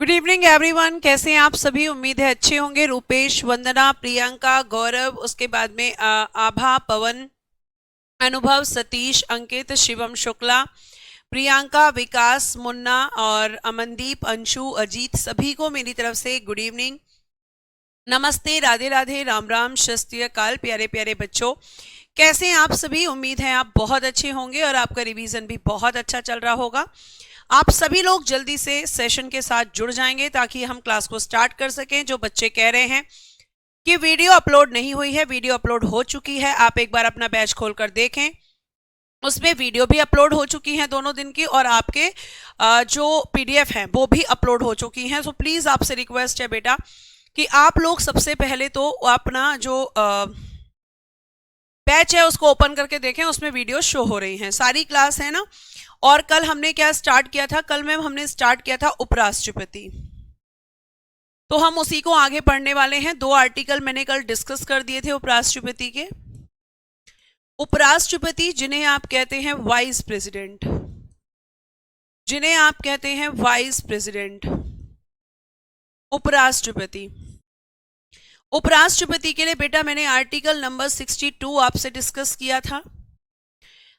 Good evening everyone. कैसे हैं आप सभी? उम्मीद है अच्छे होंगे। रूपेश, वंदना, प्रियंका, गौरव, उसके बाद में आभा, पवन, अनुभव, सतीश, अंकित, शिवम शुक्ला, प्रियंका, विकास, मुन्ना और अमनदीप, अंशु, अजीत, सभी को मेरी तरफ से गुड इवनिंग, नमस्ते, राधे राधे, राम राम, शस्त्रीय काल। प्यारे प्यारे बच्चों, कैसे हैं आप सभी? उम्मीद है आप बहुत अच्छे होंगे और आपका रिवीजन भी बहुत अच्छा चल रहा होगा। आप सभी लोग जल्दी से सेशन के साथ जुड़ जाएंगे ताकि हम क्लास को स्टार्ट कर सकें। जो बच्चे कह रहे हैं कि वीडियो अपलोड नहीं हुई है, वीडियो अपलोड हो चुकी है। आप एक बार अपना बैच खोलकर देखें, उसमें वीडियो भी अपलोड हो चुकी है दोनों दिन की, और आपके जो पीडीएफ हैं वो भी अपलोड हो चुकी हैं। सो प्लीज आपसे रिक्वेस्ट है बेटा कि आप लोग सबसे पहले तो अपना जो बैच है उसको ओपन करके देखें, उसमें वीडियो शो हो रही हैं, सारी क्लास है ना। और कल हमने क्या स्टार्ट किया था? कल मैम हमने स्टार्ट किया था उपराष्ट्रपति, तो हम उसी को आगे पढ़ने वाले हैं। 2 आर्टिकल मैंने कल डिस्कस कर दिए थे उपराष्ट्रपति के। उपराष्ट्रपति जिन्हें आप कहते हैं वाइस प्रेसिडेंट, जिन्हें आप कहते हैं वाइस प्रेसिडेंट, उपराष्ट्रपति। उपराष्ट्रपति के लिए बेटा मैंने आर्टिकल नंबर 62 आपसे डिस्कस किया था,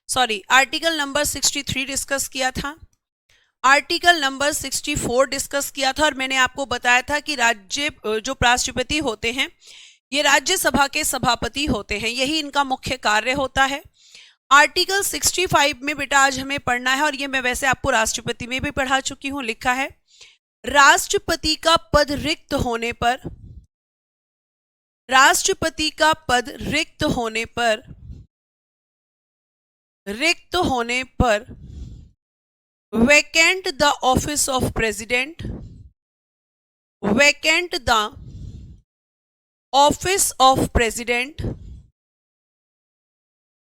सॉरी आर्टिकल नंबर 63 डिस्कस किया था, आर्टिकल नंबर 64 डिस्कस किया था, और मैंने आपको बताया था कि राज्य जो राष्ट्रपति होते हैं ये राज्यसभा के सभापति होते हैं, यही इनका मुख्य कार्य होता है। आर्टिकल 65 में बेटा आज हमें पढ़ना है, और ये मैं वैसे आपको राष्ट्रपति में भी पढ़ा चुकी हूं। लिखा है, राष्ट्रपति का पद रिक्त होने पर, राष्ट्रपति का पद रिक्त होने पर, रिक्त होने पर vacant the office of president, vacant the office of president,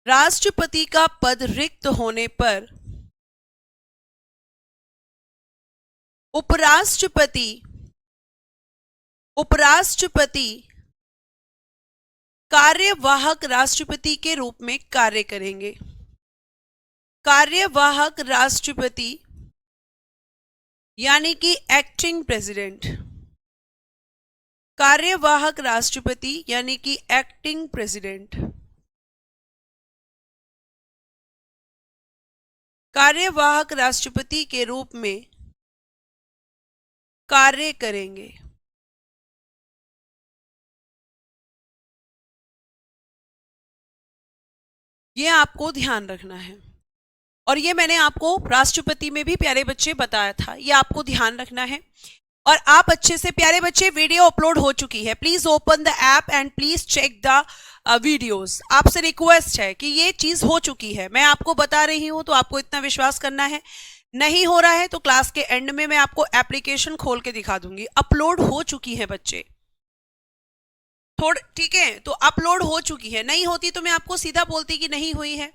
राष्ट्रपति का पद रिक्त होने पर उपराष्ट्रपति कार्यवाहक राष्ट्रपति के रूप में कार्य करेंगे। कार्यवाहक राष्ट्रपति यानी कि एक्टिंग प्रेसिडेंट, कार्यवाहक राष्ट्रपति यानी कि एक्टिंग प्रेसिडेंट, कार्यवाहक राष्ट्रपति के रूप में कार्य करेंगे। ये आपको ध्यान रखना है, और ये मैंने आपको राष्ट्रपति में भी प्यारे बच्चे बताया था, ये आपको ध्यान रखना है। और आप अच्छे से प्यारे बच्चे, वीडियो अपलोड हो चुकी है, please open the app and please check the videos. आपसे रिक्वेस्ट है कि ये चीज हो चुकी है, मैं आपको बता रही हूं तो आपको इतना विश्वास करना है। नहीं हो रहा है तो क्लास के एंड में मैं आपको एप्लीकेशन खोल के दिखा दूंगी। अपलोड हो चुकी है बच्चे, थोड़ा ठीक है, तो अपलोड हो चुकी है। नहीं होती तो मैं आपको सीधा बोलती कि नहीं हुई है।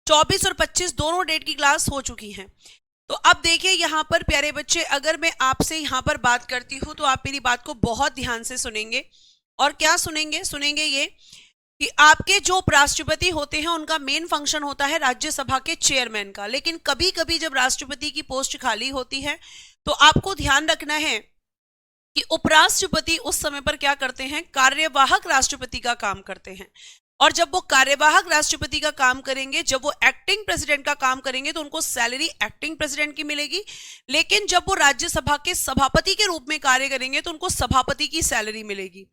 24 और 25 दोनों डेट की क्लास हो चुकी हैं। तो अब देखिए यहाँ पर प्यारे बच्चे, अगर मैं आपसे यहाँ पर बात करती हूँ तो आप मेरी बात को बहुत ध्यान से सुनेंगे। और क्या सुनेंगे? सुनेंगे ये कि आपके जो उपराष्ट्रपति होते हैं उनका मेन फंक्शन होता है राज्यसभा के चेयरमैन का, लेकिन कभी कभी जब राष्ट्रपति की पोस्ट खाली होती है तो आपको ध्यान रखना है कि उपराष्ट्रपति उस समय पर क्या करते हैं? कार्यवाहक राष्ट्रपति का काम करते हैं। और जब वो कार्यवाहक राष्ट्रपति का काम करेंगे, जब वो एक्टिंग प्रेसिडेंट का काम करेंगे, तो उनको सैलरी एक्टिंग प्रेसिडेंट की मिलेगी। लेकिन जब वो राज्यसभा के सभापति के रूप में कार्य करेंगे तो उनको सभापति की सैलरी मिलेगी।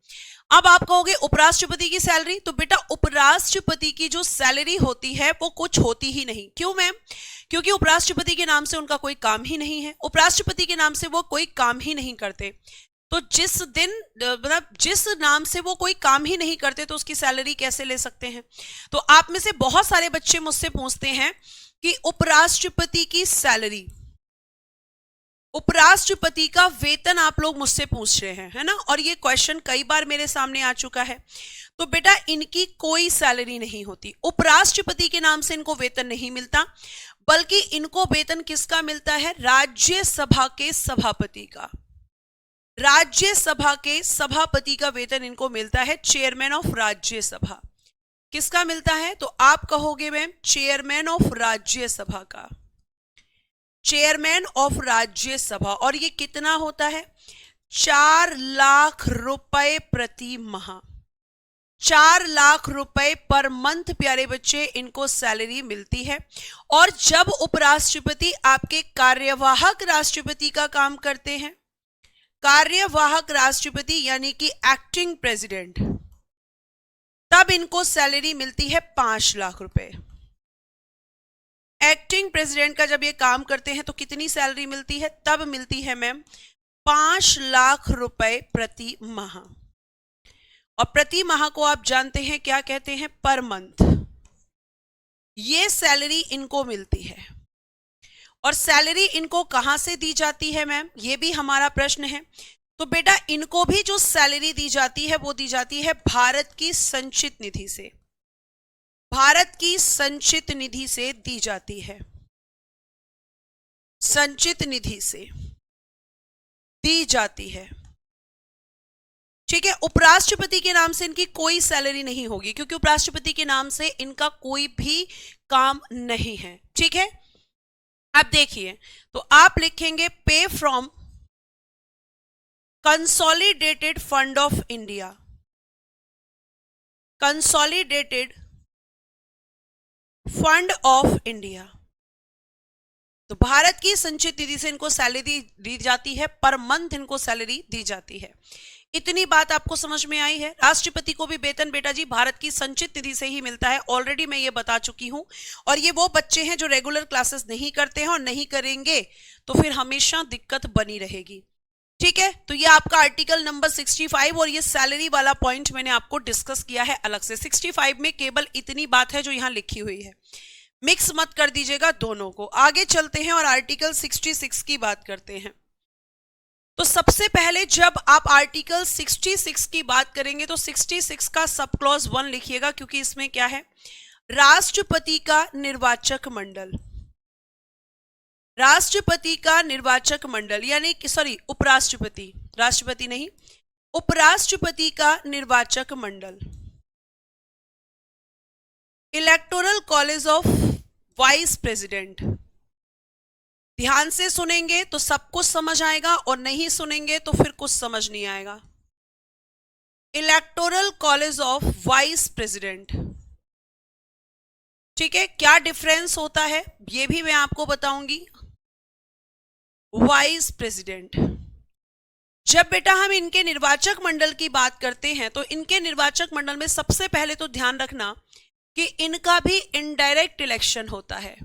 अब आप कहोगे उपराष्ट्रपति की सैलरी, तो बेटा उपराष्ट्रपति की जो सैलरी होती है वो कुछ होती ही नहीं। क्यों मैम? क्योंकि उपराष्ट्रपति के नाम से उनका कोई काम ही नहीं है, उपराष्ट्रपति के नाम से वो कोई काम ही नहीं करते। तो जिस दिन मतलब जिस नाम से वो कोई काम ही नहीं करते तो उसकी सैलरी कैसे ले सकते हैं? तो आप में से बहुत सारे बच्चे मुझसे पूछते हैं कि उपराष्ट्रपति की सैलरी, उपराष्ट्रपति का वेतन आप लोग मुझसे पूछ रहे हैं, है ना? और ये क्वेश्चन कई बार मेरे सामने आ चुका है। तो बेटा इनकी कोई सैलरी नहीं होती, उपराष्ट्रपति के नाम से इनको वेतन नहीं मिलता, बल्कि इनको वेतन किसका मिलता है? राज्यसभा के सभापति का। राज्यसभा के सभापति का वेतन इनको मिलता है, चेयरमैन ऑफ राज्यसभा। किसका मिलता है? तो आप कहोगे मैम चेयरमैन ऑफ राज्यसभा का। चेयरमैन ऑफ राज्यसभा, और ये कितना होता है? 4 लाख रुपए प्रति माह, 4 लाख रुपए पर मंथ प्यारे बच्चे इनको सैलरी मिलती है। और जब उपराष्ट्रपति आपके कार्यवाहक राष्ट्रपति का काम करते हैं, कार्यवाहक राष्ट्रपति यानी कि एक्टिंग प्रेसिडेंट, तब इनको सैलरी मिलती है 5 लाख रुपए। एक्टिंग प्रेसिडेंट का जब ये काम करते हैं तो कितनी सैलरी मिलती है? तब मिलती है मैम 5 लाख रुपए प्रति माह। और प्रति माह को आप जानते हैं क्या कहते हैं? Per month. ये सैलरी इनको मिलती है। और सैलरी इनको कहां से दी जाती है मैम? ये भी हमारा प्रश्न है। तो बेटा इनको भी जो सैलरी दी जाती है वो दी जाती है भारत की संचित निधि से, भारत की संचित निधि से दी जाती है, संचित निधि से दी जाती है। ठीक है, उपराष्ट्रपति के नाम से इनकी कोई सैलरी नहीं होगी, क्योंकि उपराष्ट्रपति के नाम से इनका कोई भी काम नहीं है। ठीक है, अब देखिए, तो आप लिखेंगे पे from consolidated fund of India, consolidated fund of India. तो भारत की संचित निधि से इनको सैलरी दी जाती है, पर मंथ इनको सैलरी दी जाती है। इतनी बात आपको समझ में आई है? राष्ट्रपति को भी वेतन बेटा जी भारत की संचित निधि से ही मिलता है, ऑलरेडी मैं ये बता चुकी हूं। और ये वो बच्चे हैं जो रेगुलर क्लासेस नहीं करते हैं और नहीं करेंगे तो फिर हमेशा दिक्कत बनी रहेगी। ठीक है, तो ये आपका आर्टिकल नंबर 65 और ये सैलरी वाला पॉइंट मैंने आपको डिस्कस किया है अलग से। 65 में केवल इतनी बात है जो यहां लिखी हुई है, मिक्स मत कर दीजिएगा दोनों को। आगे चलते हैं और आर्टिकल 66 की बात करते हैं। तो सबसे पहले जब आप आर्टिकल 66 की बात करेंगे तो 66 का सब क्लॉज 1 लिखिएगा, क्योंकि इसमें क्या है? राष्ट्रपति का निर्वाचक मंडल, राष्ट्रपति का निर्वाचक मंडल यानी कि सॉरी उपराष्ट्रपति, राष्ट्रपति नहीं, उपराष्ट्रपति का निर्वाचक मंडल, electoral college of vice president. ध्यान से सुनेंगे तो सब कुछ समझ आएगा और नहीं सुनेंगे तो फिर कुछ समझ नहीं आएगा। Electoral college of vice president. ठीक है, क्या डिफरेंस होता है ये भी मैं आपको बताऊंगी। वाइस प्रेसिडेंट, जब बेटा हम इनके निर्वाचक मंडल की बात करते हैं तो इनके निर्वाचक मंडल में सबसे पहले तो ध्यान रखना कि इनका भी इनडायरेक्ट इलेक्शन होता है,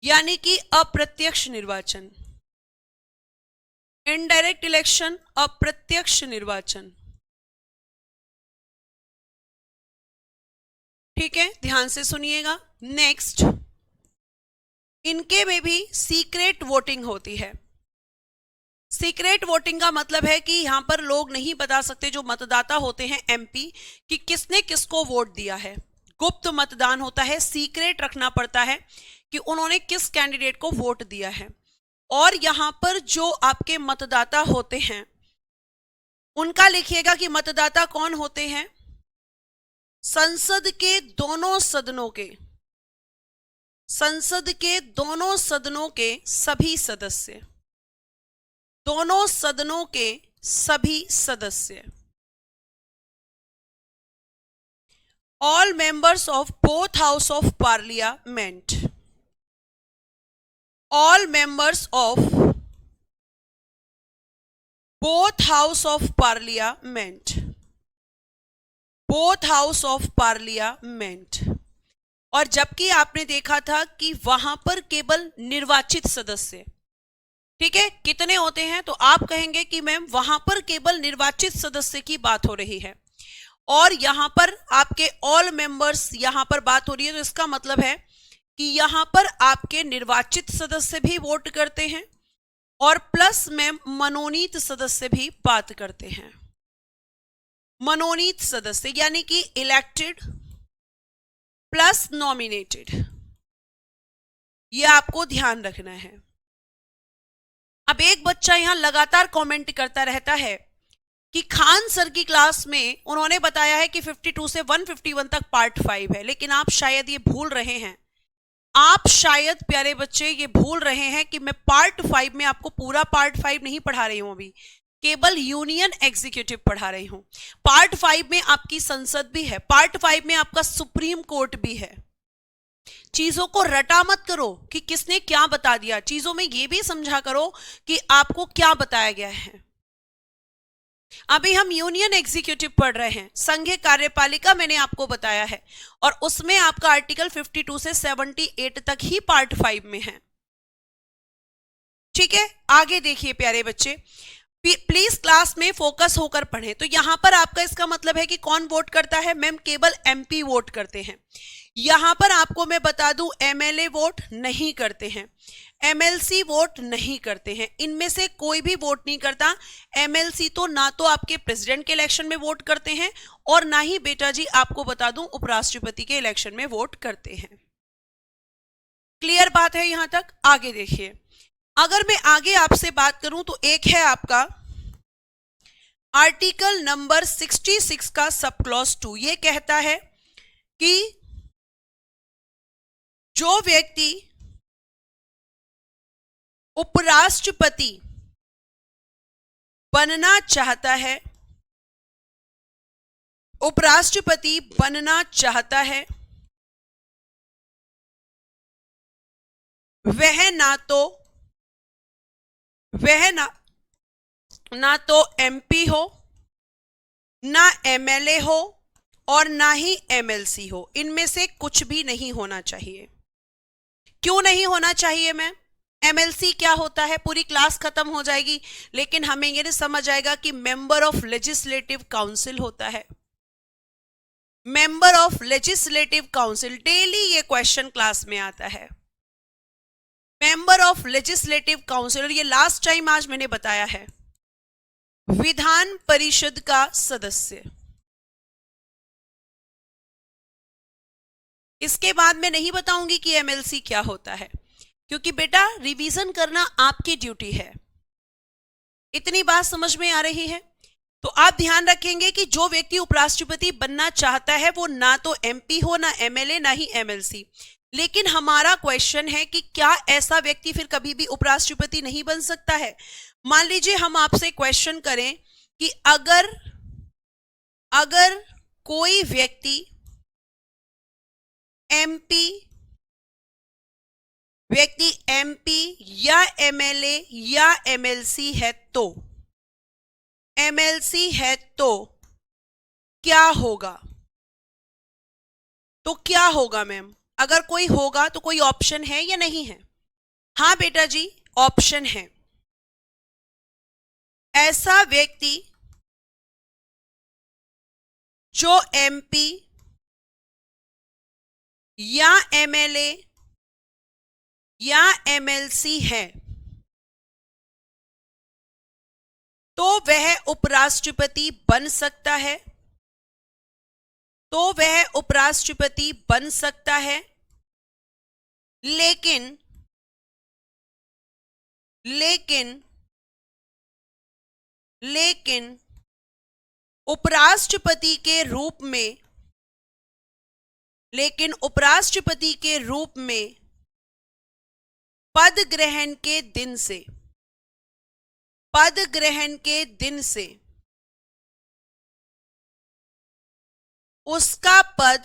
यानी कि अप्रत्यक्ष निर्वाचन। इनडायरेक्ट इलेक्शन, अप्रत्यक्ष निर्वाचन। ठीक है, ध्यान से सुनिएगा। नेक्स्ट, इनके में भी सीक्रेट वोटिंग होती है। सीक्रेट वोटिंग का मतलब है कि यहां पर लोग नहीं बता सकते, जो मतदाता होते हैं एमपी, कि किसने किसको वोट दिया है। गुप्त मतदान होता है, सीक्रेट रखना पड़ता है कि उन्होंने किस कैंडिडेट को वोट दिया है। और यहां पर जो आपके मतदाता होते हैं उनका लिखिएगा कि मतदाता कौन होते हैं? संसद के दोनों सदनों के, संसद के दोनों सदनों के सभी सदस्य, दोनों सदनों के सभी सदस्य, all members of both house of parliament, all members of both house of parliament, both house of parliament। और जबकि आपने देखा था कि वहां पर केवल निर्वाचित सदस्य, ठीक है, कितने होते हैं? तो आप कहेंगे कि मैम वहां पर केवल निर्वाचित सदस्य की बात हो रही है और यहां पर आपके ऑल मेंबर्स यहां पर बात हो रही है। तो इसका मतलब है कि यहां पर आपके निर्वाचित सदस्य भी वोट करते हैं और प्लस में मनोनीत सदस्य भी बात करते हैं। मनोनीत सदस्य यानी कि इलेक्टेड प्लस नॉमिनेटेड, ये आपको ध्यान रखना है। अब एक बच्चा यहां लगातार कमेंट करता रहता है कि खान सर की क्लास में उन्होंने बताया है कि 52 से 151 तक पार्ट 5 है, लेकिन आप शायद ये भूल रहे हैं। आप शायद प्यारे बच्चे ये भूल रहे हैं कि मैं पार्ट 5 में आपको पूरा पार्ट 5 नहीं पढ़ा रही हूं, अभी केवल यूनियन एग्जीक्यूटिव पढ़ा रही हूं। पार्ट 5 में आपकी संसद भी है, पार्ट 5 में आपका सुप्रीम कोर्ट भी है। चीजों को रटा मत करो कि किसने क्या बता दिया, चीजों में यह भी समझा करो कि आपको क्या बताया गया है। अभी हम यूनियन एग्जीक्यूटिव पढ़ रहे हैं, संघीय कार्यपालिका मैंने आपको बताया है, और उसमें आपका आर्टिकल 52 से 78 तक ही पार्ट 5 में है। ठीक है, आगे देखिए प्यारे बच्चे, प्लीज क्लास में फोकस होकर पढ़ें। तो यहां पर आपका इसका मतलब है कि कौन वोट करता है? मैम केवल एमपी वोट करते हैं। यहां पर आपको मैं बता दूं, एमएलए वोट नहीं करते हैं, एमएलसी वोट नहीं करते हैं, इनमें से कोई भी वोट नहीं करता। एमएलसी तो ना तो आपके प्रेसिडेंट के इलेक्शन में वोट करते हैं और ना ही बेटा जी आपको बता दूं उपराष्ट्रपति के इलेक्शन में वोट करते हैं। क्लियर बात है यहां तक? आगे देखिए, अगर मैं आगे आपसे बात करूं तो एक है आपका आर्टिकल नंबर 66 का सब क्लॉज 2, ये कहता है कि जो व्यक्ति उपराष्ट्रपति बनना चाहता है, उपराष्ट्रपति बनना चाहता है, वह ना तो एमपी हो, ना एमएलए हो और ना ही एमएलसी हो, इनमें से कुछ भी नहीं होना चाहिए। क्यों नहीं होना चाहिए मैम? एमएलसी क्या होता है पूरी क्लास खत्म हो जाएगी, लेकिन हमें ये समझ आएगा कि मेंबर ऑफ लेजिस्लेटिव काउंसिल होता है। Member of legislative council, daily ये क्वेश्चन क्लास में आता है, मेंबर ऑफ लेजिस्लेटिव काउंसिल। ये लास्ट टाइम आज मैंने बताया है, विधान परिषद का सदस्य। इसके बाद मैं नहीं बताऊंगी कि एमएलसी क्या होता है, क्योंकि बेटा रिवीजन करना आपकी ड्यूटी है। इतनी बात समझ में आ रही है? तो आप ध्यान रखेंगे कि जो व्यक्ति उपराष्ट्रपति बनना चाहता है वो ना तो एमपी हो, ना एमएलए, ना ही एमएलसी। लेकिन हमारा क्वेश्चन है कि क्या ऐसा व्यक्ति फिर कभी भी उपराष्ट्रपति नहीं बन सकता है? मान लीजिए हम आपसे क्वेश्चन करें कि अगर कोई व्यक्ति एमपी या एमएलए या एमएलसी है तो क्या होगा? तो क्या होगा मैम? अगर कोई होगा तो कोई ऑप्शन है या नहीं है? हाँ बेटा जी, ऑप्शन है। ऐसा व्यक्ति जो एमपी या एमएलए या एमएलसी है तो वह उपराष्ट्रपति बन सकता है, लेकिन उपराष्ट्रपति के रूप में पद ग्रहण के दिन से उसका पद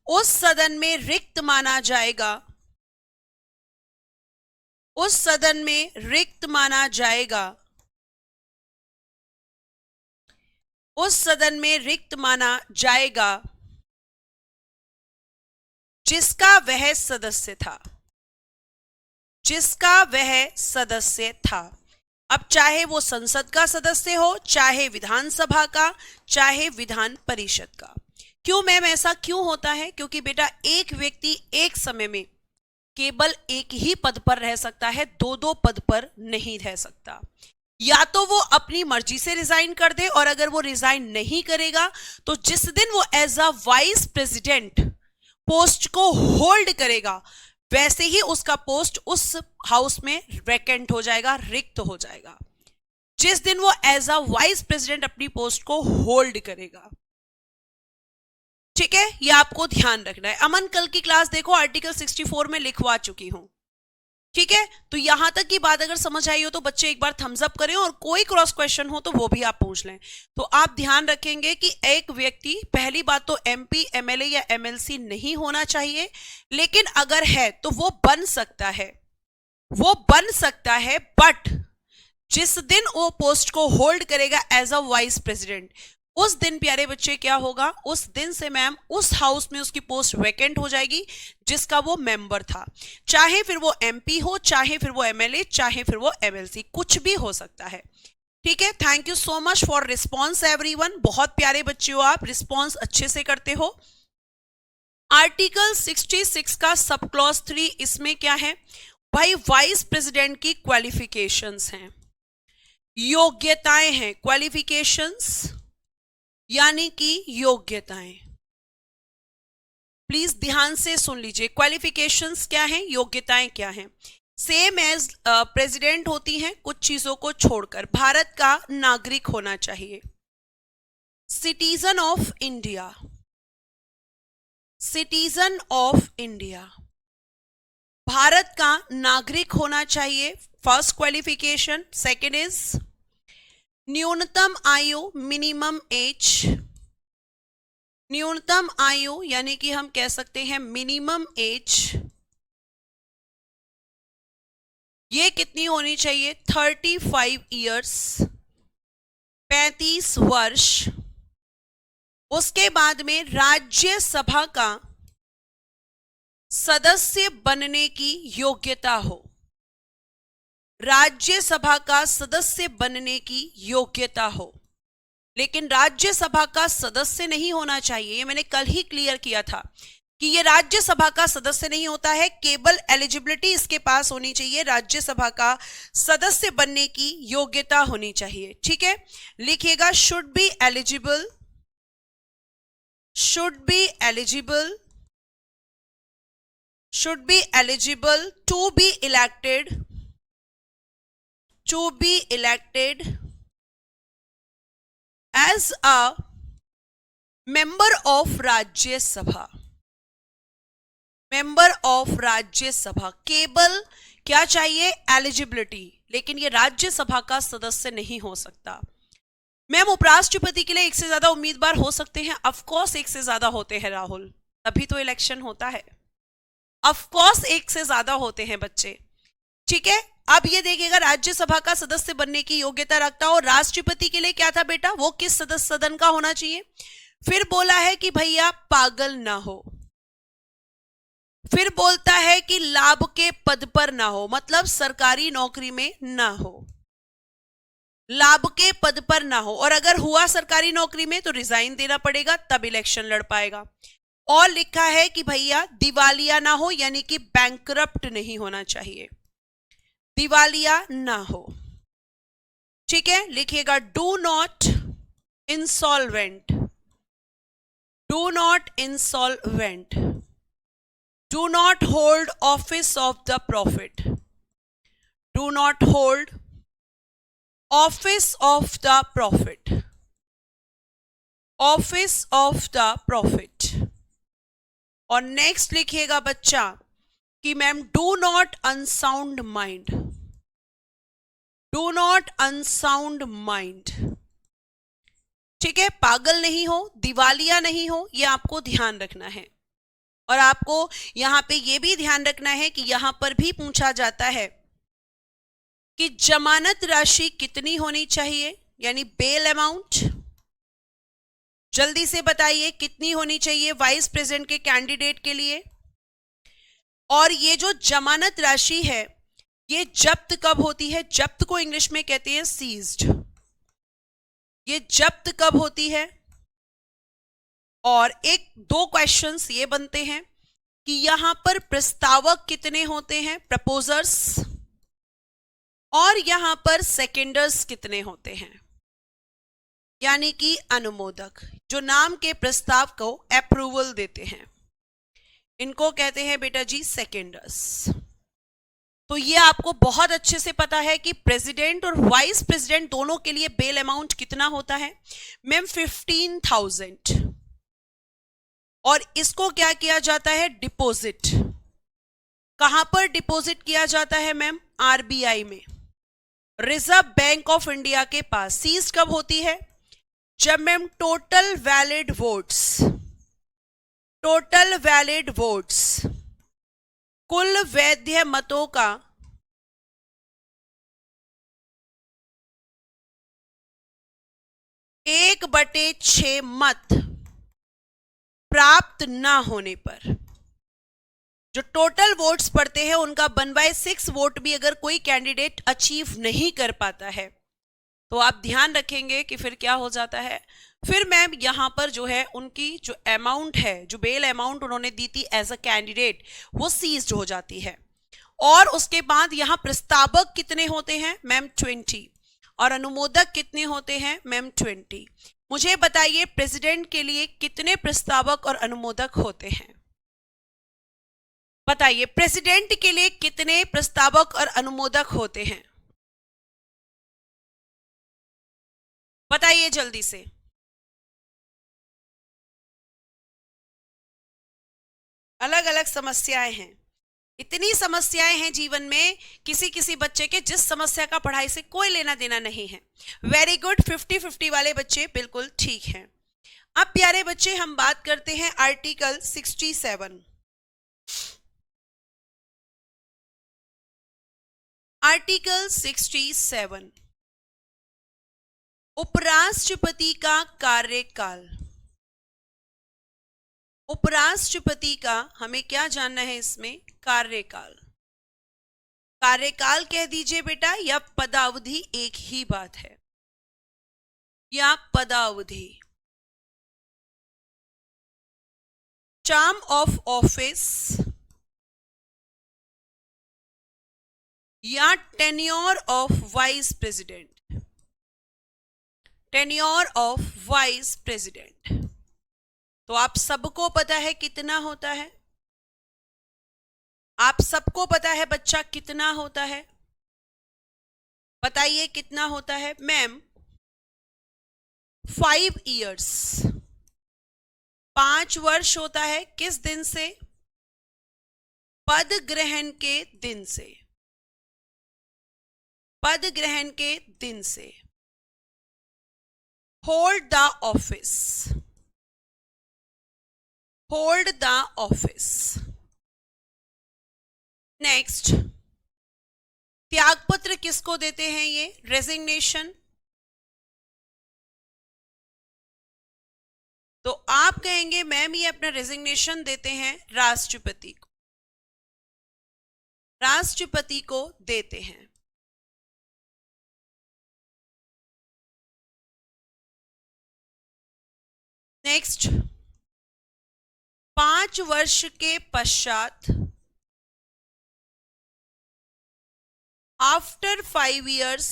उस सदन में रिक्त माना जाएगा, जिसका वह सदस्य था। अब चाहे वो संसद का सदस्य हो, चाहे विधानसभा का, चाहे विधान परिषद का। क्यों मैम ऐसा क्यों होता है? क्योंकि बेटा एक व्यक्ति एक समय में केवल एक ही पद पर रह सकता है, दो पद पर नहीं रह सकता। या तो वो अपनी मर्जी से रिजाइन कर दे, और अगर वो रिजाइन नहीं करेगा तो जिस दिन वो as a vice president post को होल्ड करेगा, वैसे ही उसका पोस्ट उस हाउस में वैकेंट हो जाएगा, रिक्त हो जाएगा, जिस दिन वो एज अ वाइस प्रेसिडेंट अपनी पोस्ट को होल्ड करेगा। ठीक है, ये आपको ध्यान रखना है। अमन कल की क्लास देखो, आर्टिकल 64 में लिखवा चुकी हूं। ठीक है, तो यहां तक की बात अगर समझ आई हो तो बच्चे एक बार थम्स अप करें, और कोई क्रॉस क्वेश्चन हो तो वो भी आप पूछ लें। तो आप ध्यान रखेंगे कि एक व्यक्ति, पहली बात तो एमपी, एमएलए या एमएलसी नहीं होना चाहिए, लेकिन अगर है तो वो बन सकता है, वो बन सकता है। बट जिस दिन वो पोस्ट को होल्ड करेगा एज अ वाइस प्रेसिडेंट, उस दिन प्यारे बच्चे क्या होगा, उस दिन से मैम उस हाउस में उसकी पोस्ट वैकेंट हो जाएगी जिसका वो मेंबर था। चाहे फिर वो एमपी हो, चाहे फिर वो एमएलए, चाहे फिर वो एमएलसी, कुछ भी हो सकता है। ठीक है, thank you so much for response everyone. बहुत प्यारे बच्चे हो आप, रिस्पॉन्स अच्छे से करते हो। आर्टिकल 66 का सब क्लॉज 3, इसमें क्या है भाई, वाइस प्रेसिडेंट की क्वालिफिकेशंस हैं, योग्यताएं हैं। क्वालिफिकेशंस यानी कि योग्यताएं, प्लीज ध्यान से सुन लीजिए। क्वालिफिकेशंस क्या हैं, योग्यताएं क्या हैं। सेम एज प्रेसिडेंट होती हैं, कुछ चीजों को छोड़कर। भारत का नागरिक होना चाहिए, citizen of India, citizen of India, Bharat का नागरिक होना चाहिए, फर्स्ट क्वालिफिकेशन। सेकेंड इज न्यूनतम आयु, मिनिमम एज, न्यूनतम आयु यानी कि हम कह सकते हैं मिनिमम एज, ये कितनी होनी चाहिए, 35 ईयर्स, 35 वर्ष। उसके बाद में राज्यसभा का सदस्य बनने की योग्यता हो, राज्यसभा का सदस्य बनने की योग्यता हो। लेकिन राज्यसभा का सदस्य नहीं होना चाहिए, ये मैंने कल ही क्लियर किया था कि ये राज्यसभा का सदस्य नहीं होता है, केवल एलिजिबिलिटी इसके पास होनी चाहिए, राज्यसभा का सदस्य बनने की योग्यता होनी चाहिए। ठीक है, लिखिएगा should be eligible, should be eligible, should be eligible to be elected, to be elected as a member of Rajya Sabha, member of Rajya Sabha. केवल क्या चाहिए, एलिजिबिलिटी, लेकिन ये राज्यसभा का सदस्य नहीं हो सकता। मैम उपराष्ट्रपति के लिए एक से ज्यादा उम्मीदवार हो सकते हैं, ऑफकोर्स एक से ज्यादा होते हैं राहुल, तभी तो इलेक्शन होता है। ऑफकोर्स एक से ज्यादा होते हैं बच्चे। ठीक है, अब ये देखिएगा राज्यसभा का सदस्य बनने की योग्यता रखता हो। राष्ट्रपति के लिए क्या था बेटा, वो किस सदस्य सदन का होना चाहिए। फिर बोला है कि भैया पागल ना हो, फिर बोलता है कि लाभ के पद पर ना हो, मतलब सरकारी नौकरी में ना हो, लाभ के पद पर ना हो, और अगर हुआ सरकारी नौकरी में तो रिजाइन देना पड़ेगा, तब इलेक्शन लड़ पाएगा। और लिखा है कि भैया दिवालिया ना हो, यानी कि बैंकरप्ट नहीं होना चाहिए, दिवालिया ना हो। ठीक है, लिखिएगा do not insolvent, do not insolvent, do not hold office of the profit, do not hold office of the profit, office of the profit. और नेक्स्ट लिखिएगा बच्चा कि ma'am do not unsound mind, do not unsound mind. ठीक है, पागल नहीं हो, दिवालिया नहीं हो, ये आपको ध्यान रखना है। और आपको यहां पे ये भी ध्यान रखना है कि यहां पर भी पूछा जाता है कि जमानत राशि कितनी होनी चाहिए, यानी बेल अमाउंट। जल्दी से बताइए कितनी होनी चाहिए वाइस प्रेसिडेंट के कैंडिडेट के लिए। और ये जो जमानत राशि है ये जब्त कब होती है, जब्त को इंग्लिश में कहते हैं सीज्ड, ये जब्त कब होती है। और एक दो क्वेश्चंस ये बनते हैं कि यहां पर प्रस्तावक कितने होते हैं, प्रपोजर्स, और यहां पर सेकेंडर्स कितने होते हैं, यानी कि अनुमोदक, जो नाम के प्रस्ताव को अप्रूवल देते हैं, इनको कहते हैं बेटा जी सेकेंडर्स। तो ये आपको बहुत अच्छे से पता है कि प्रेसिडेंट और वाइस प्रेसिडेंट दोनों के लिए बेल अमाउंट कितना होता है। मैम 15,000, और इसको क्या किया जाता है, डिपॉजिट। कहां पर डिपॉजिट किया जाता है मैम, आरबीआई में, रिजर्व बैंक ऑफ इंडिया के पास। सीज कब होती है, जब मैम टोटल वैलिड वोट्स, कुल वैध मतों का 1/6 मत प्राप्त ना होने पर, जो टोटल वोट्स पड़ते हैं उनका 1/6 वोट भी अगर कोई कैंडिडेट अचीव नहीं कर पाता है, तो आप ध्यान रखेंगे कि फिर क्या हो जाता है, फिर मैम यहां पर जो है उनकी जो अमाउंट है, जो बेल अमाउंट उन्होंने दी थी एज अ कैंडिडेट, वो सीज्ड हो जाती है। और उसके बाद यहां प्रस्तावक कितने होते हैं मैम, 20, और अनुमोदक कितने होते हैं मैम, 20। मुझे बताइए प्रेसिडेंट के लिए कितने प्रस्तावक और अनुमोदक होते हैं, बताइए प्रेसिडेंट के लिए कितने प्रस्तावक और अनुमोदक होते हैं, बताइए जल्दी से। अलग अलग समस्याएं हैं, इतनी समस्याएं हैं जीवन में, किसी किसी बच्चे के जिस समस्या का पढ़ाई से कोई लेना देना नहीं है। वेरी गुड, 50-50 वाले बच्चे बिल्कुल ठीक हैं। अब प्यारे बच्चे हम बात करते हैं आर्टिकल 67। आर्टिकल 67, उपराष्ट्रपति का कार्यकाल। उपराष्ट्रपति का हमें क्या जानना है इसमें, कार्यकाल। कार्यकाल कह दीजिए बेटा, या पदावधि एक ही बात है, या पदावधि। टर्म ऑफ ऑफिस या tenure of vice president, tenure of vice president. तो आप सबको पता है कितना होता है, आप सबको पता है बच्चा कितना होता है, बताइए कितना होता है मैम, 5 इयर्स, 5 वर्ष होता है। किस दिन से, पद ग्रहण के दिन से, पद ग्रहण के दिन से। Hold the office, hold the office. Next, त्यागपत्र किसको देते हैं, ये रेजिग्नेशन। तो आप कहेंगे मैम ये अपना रेजिग्नेशन देते हैं राष्ट्रपति को, राष्ट्रपति को देते हैं। नेक्स्ट, 5 वर्ष के पश्चात, आफ्टर 5 इयर्स,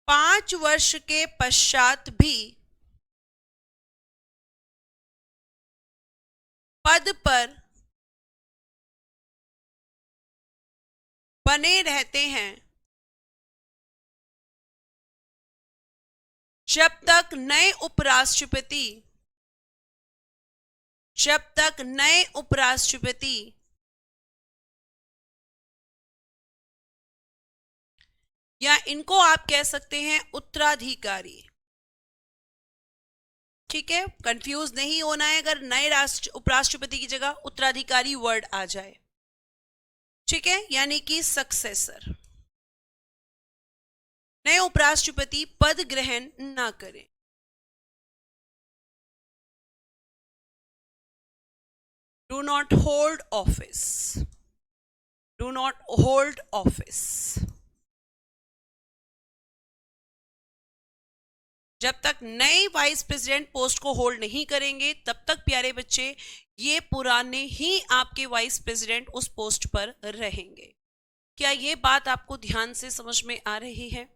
5 वर्ष के पश्चात भी पद पर बने रहते हैं जब तक नए उपराष्ट्रपति, जब तक नए उपराष्ट्रपति या इनको आप कह सकते हैं उत्तराधिकारी, ठीक है, कंफ्यूज नहीं होना है अगर नए उपराष्ट्रपति की जगह उत्तराधिकारी वर्ड आ जाए, ठीक है, यानी कि सक्सेसर। नए उपराष्ट्रपति पद ग्रहण ना करें। Do not hold office, do not hold office. जब तक नए वाइस प्रेसिडेंट पोस्ट को होल्ड नहीं करेंगे तब तक प्यारे बच्चे ये पुराने ही आपके वाइस प्रेसिडेंट उस पोस्ट पर रहेंगे। क्या ये बात आपको ध्यान से समझ में आ रही है?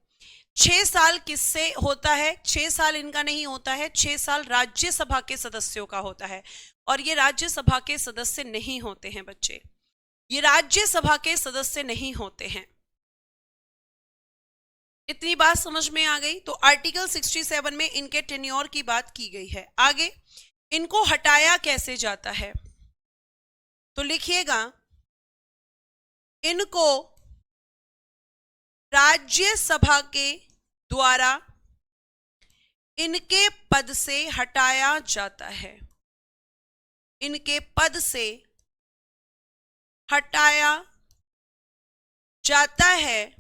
6 साल किससे होता है? 6 साल इनका नहीं होता है, 6 साल राज्यसभा के सदस्यों का होता है। और ये राज्यसभा के सदस्य नहीं होते हैं बच्चे, ये राज्यसभा के सदस्य नहीं होते हैं। इतनी बात समझ में आ गई। तो आर्टिकल 67 में इनके टेन्योर की बात की गई है। आगे इनको हटाया कैसे जाता है, तो लिखिएगा इनको राज्यसभा के द्वारा इनके पद से हटाया जाता है। इनके पद से हटाया जाता है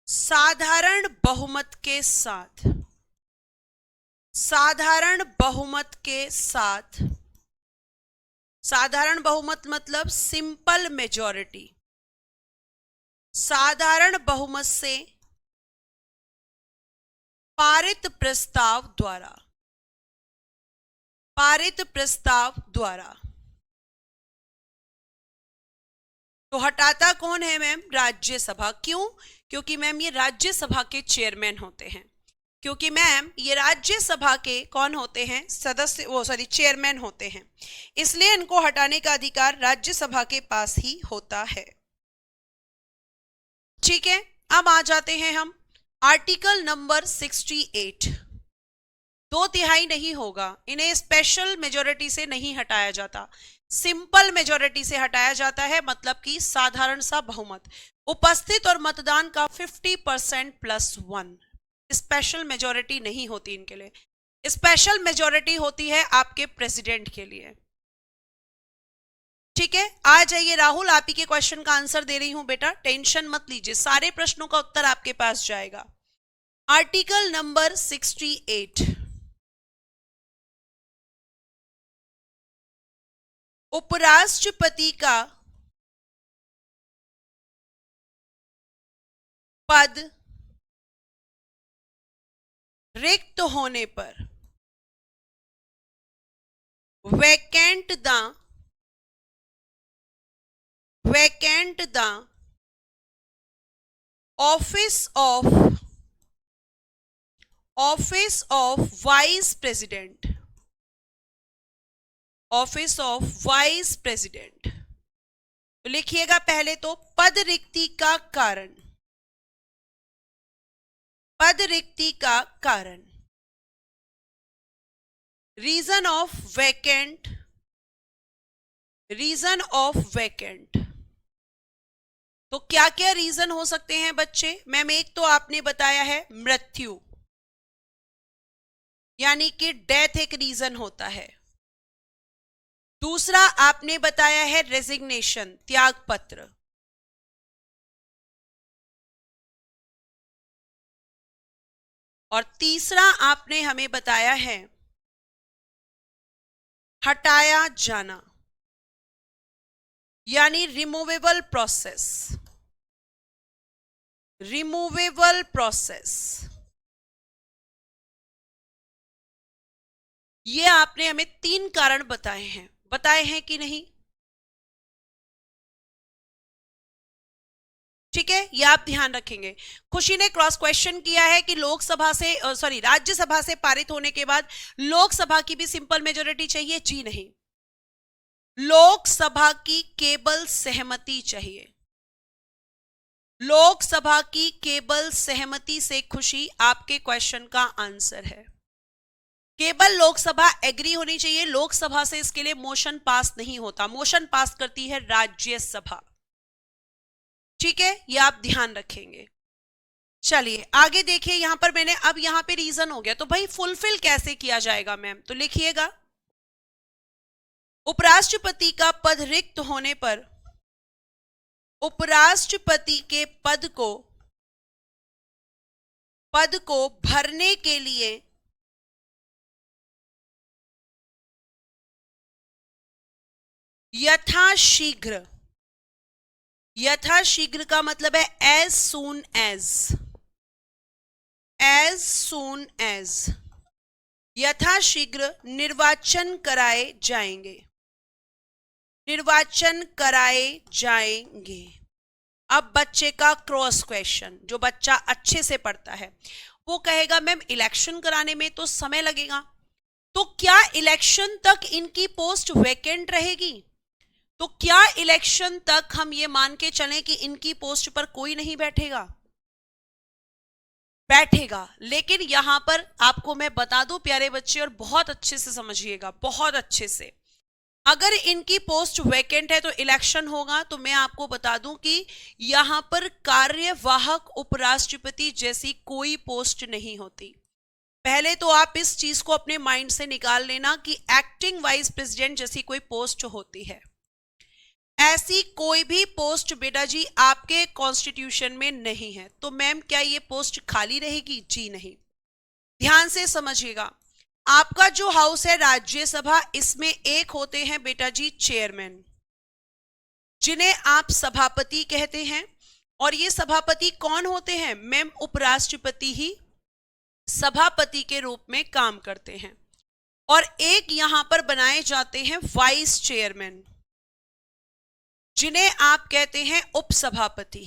साधारण बहुमत के साथ। साधारण बहुमत के साथ। साधारण बहुमत मतलब सिंपल मेजॉरिटी। साधारण बहुमत से पारित प्रस्ताव द्वारा। पारित प्रस्ताव द्वारा। तो हटाता कौन है मैम? राज्यसभा। क्यों? क्योंकि मैम ये राज्यसभा के चेयरमैन होते हैं। क्योंकि मैम ये राज्यसभा के कौन होते हैं? सदस्य, वो सॉरी चेयरमैन होते हैं। इसलिए इनको हटाने का अधिकार राज्यसभा के पास ही होता है। ठीक है, अब आ जाते हैं हम आर्टिकल नंबर 68। 2/3 नहीं होगा, इन्हें स्पेशल मेजॉरिटी से नहीं हटाया जाता, सिंपल मेजॉरिटी से हटाया जाता है, मतलब कि साधारण सा बहुमत। उपस्थित और मतदान का 50% + 1। स्पेशल मेजॉरिटी नहीं होती इनके लिए। स्पेशल मेजॉरिटी होती है आपके प्रेसिडेंट के लिए। ठीक है, आ जाइए राहुल, आप ही के क्वेश्चन का आंसर दे रही हूं बेटा, टेंशन मत लीजिए, सारे प्रश्नों का उत्तर आपके पास जाएगा। आर्टिकल नंबर 68, उपराष्ट्रपति का पद रिक्त होने पर vacant the office of vice president. Office of vice president. तो लिखिएगा पहले तो पद रिक्ति का कारण। पद रिक्ति का कारण, reason of vacant. Reason of vacant. तो क्या क्या रीजन हो सकते हैं बच्चे? मैम एक तो आपने बताया है मृत्यु, यानी कि डेथ एक रीजन होता है। दूसरा आपने बताया है रेजिग्नेशन, त्याग पत्र। और तीसरा आपने हमें बताया है हटाया जाना, यानी रिमूवेबल प्रोसेस। रिमूवेबल प्रोसेस, ये आपने हमें 3 कारण बताए हैं कि नहीं? ठीक है, ये आप ध्यान रखेंगे। खुशी ने क्रॉस क्वेश्चन किया है कि लोकसभा से राज्यसभा से पारित होने के बाद लोकसभा की भी सिंपल मेजॉरिटी चाहिए। जी नहीं, लोकसभा की केवल सहमति चाहिए। लोकसभा की केवल सहमति से खुशी आपके क्वेश्चन का आंसर है। केवल लोकसभा एग्री होनी चाहिए, लोकसभा से इसके लिए मोशन पास नहीं होता, मोशन पास करती है राज्यसभा। ठीक है, ये आप ध्यान रखेंगे। चलिए आगे देखिए, यहां पर मैंने अब यहां पे रीजन हो गया, तो भाई फुलफिल कैसे किया जाएगा मैम? तो लिखिएगा उपराष्ट्रपति का पद रिक्त होने पर उपराष्ट्रपति के पद को भरने के लिए यथाशीघ्र। यथाशीघ्र का मतलब है एज सून एज यथाशीघ्र निर्वाचन कराए जाएंगे। निर्वाचन कराए जाएंगे। अब बच्चे का क्रॉस क्वेश्चन, जो बच्चा अच्छे से पढ़ता है वो कहेगा मैम इलेक्शन कराने में तो समय लगेगा, तो क्या इलेक्शन तक इनकी पोस्ट वैकेंट रहेगी? तो क्या इलेक्शन तक हम ये मान के चलें कि इनकी पोस्ट पर कोई नहीं बैठेगा? बैठेगा। लेकिन यहां पर आपको मैं बता दूं प्यारे बच्चे, और बहुत अच्छे से समझिएगा, बहुत अच्छे से, अगर इनकी पोस्ट वैकेंट है तो इलेक्शन होगा, तो मैं आपको बता दूं कि यहां पर कार्यवाहक उपराष्ट्रपति जैसी कोई पोस्ट नहीं होती। पहले तो आप इस चीज को अपने माइंड से निकाल लेना कि एक्टिंग वाइस प्रेसिडेंट जैसी कोई पोस्ट होती है। ऐसी कोई भी पोस्ट बेटा जी आपके कॉन्स्टिट्यूशन में नहीं है। तो मैम क्या ये पोस्ट खाली रहेगी? जी नहीं। ध्यान से समझिएगा, आपका जो हाउस है राज्यसभा, इसमें एक होते हैं बेटा जी चेयरमैन, जिन्हें आप सभापति कहते हैं। और ये सभापति कौन होते हैं? मैम उपराष्ट्रपति ही सभापति के रूप में काम करते हैं। और एक यहां पर बनाए जाते हैं वाइस चेयरमैन, जिन्हें आप कहते हैं उपसभापति।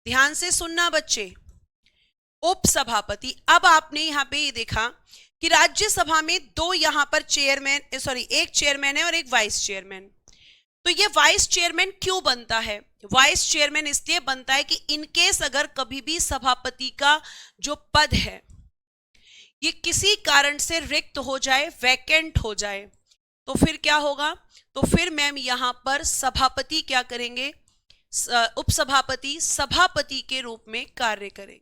ध्यान से सुनना बच्चे, उपसभापति। अब आपने यहां पे ये देखा कि राज्यसभा में दो यहां पर चेयरमैन, एक चेयरमैन है और एक वाइस चेयरमैन। तो ये वाइस चेयरमैन क्यों बनता है? वाइस चेयरमैन इसलिए बनता है कि इनकेस अगर कभी भी सभापति का जो पद है ये किसी कारण से रिक्त हो जाए, वैकेंट हो जाए, तो फिर क्या होगा? तो फिर मैम यहां पर सभापति क्या करेंगे? उपसभापति सभापति के रूप में कार्य करेंगे,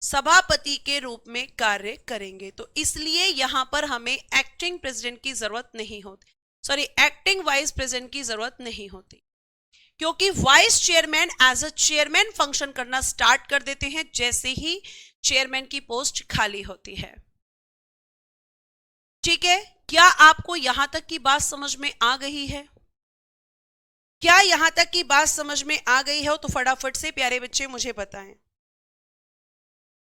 सभापति के रूप में कार्य करेंगे। तो इसलिए यहां पर हमें एक्टिंग प्रेसिडेंट की जरूरत नहीं होती, एक्टिंग वाइस प्रेसिडेंट की जरूरत नहीं होती, क्योंकि vice chairman as a chairman function करना स्टार्ट कर देते हैं जैसे ही चेयरमैन की पोस्ट खाली होती है। ठीक है, क्या आपको यहां तक की बात समझ में आ गई है? क्या यहां तक की बात समझ में आ गई है? तो फटाफट से प्यारे बच्चे मुझे बताएं।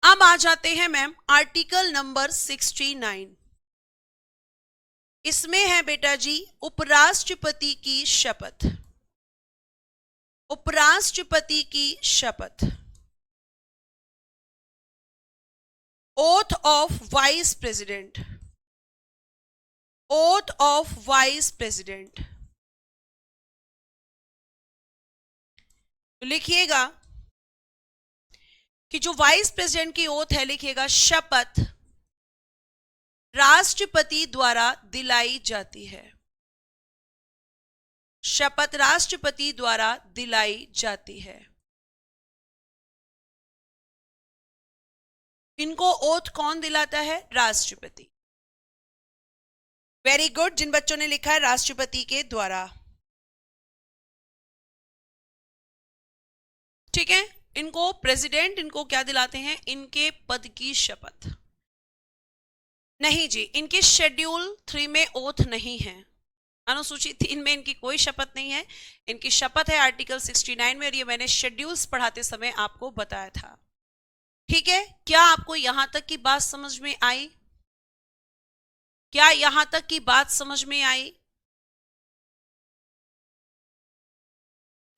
अब आ जाते हैं मैम आर्टिकल नंबर 69। इसमें है बेटा जी उपराष्ट्रपति की शपथ। उपराष्ट्रपति की शपथ, oath of vice president, oath of vice president. तो लिखिएगा कि जो वाइस प्रेसिडेंट की ओथ है, लिखिएगा शपथ राष्ट्रपति द्वारा दिलाई जाती है। शपथ राष्ट्रपति द्वारा दिलाई जाती है। इनको ओथ कौन दिलाता है? राष्ट्रपति। वेरी गुड, जिन बच्चों ने लिखा है राष्ट्रपति के द्वारा। ठीक है, इनको प्रेसिडेंट इनको क्या दिलाते हैं? इनके पद की शपथ। नहीं जी, इनके शेड्यूल 3 में ओथ नहीं है, अनुसूची 3 में इनकी कोई शपथ नहीं है। इनकी शपथ है आर्टिकल 69 में, और ये मैंने शेड्यूल्स पढ़ाते समय आपको बताया था। ठीक है, क्या आपको यहां तक की बात समझ में आई? क्या यहां तक की बात समझ में आई?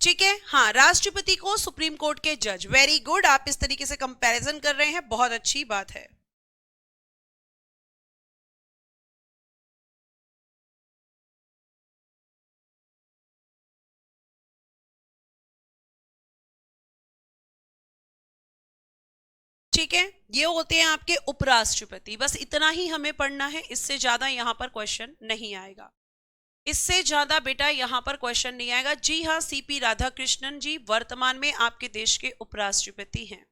ठीक है, हाँ, राष्ट्रपति को सुप्रीम कोर्ट के जज। वेरी गुड, आप इस तरीके से कंपैरिजन कर रहे हैं, बहुत अच्छी बात है। ठीक है, ये होते हैं आपके उपराष्ट्रपति। बस इतना ही हमें पढ़ना है, इससे ज्यादा यहां पर क्वेश्चन नहीं आएगा, इससे ज्यादा बेटा यहां पर क्वेश्चन नहीं आएगा। जी हाँ, सीपी राधाकृष्णन जी वर्तमान में आपके देश के उपराष्ट्रपति हैं।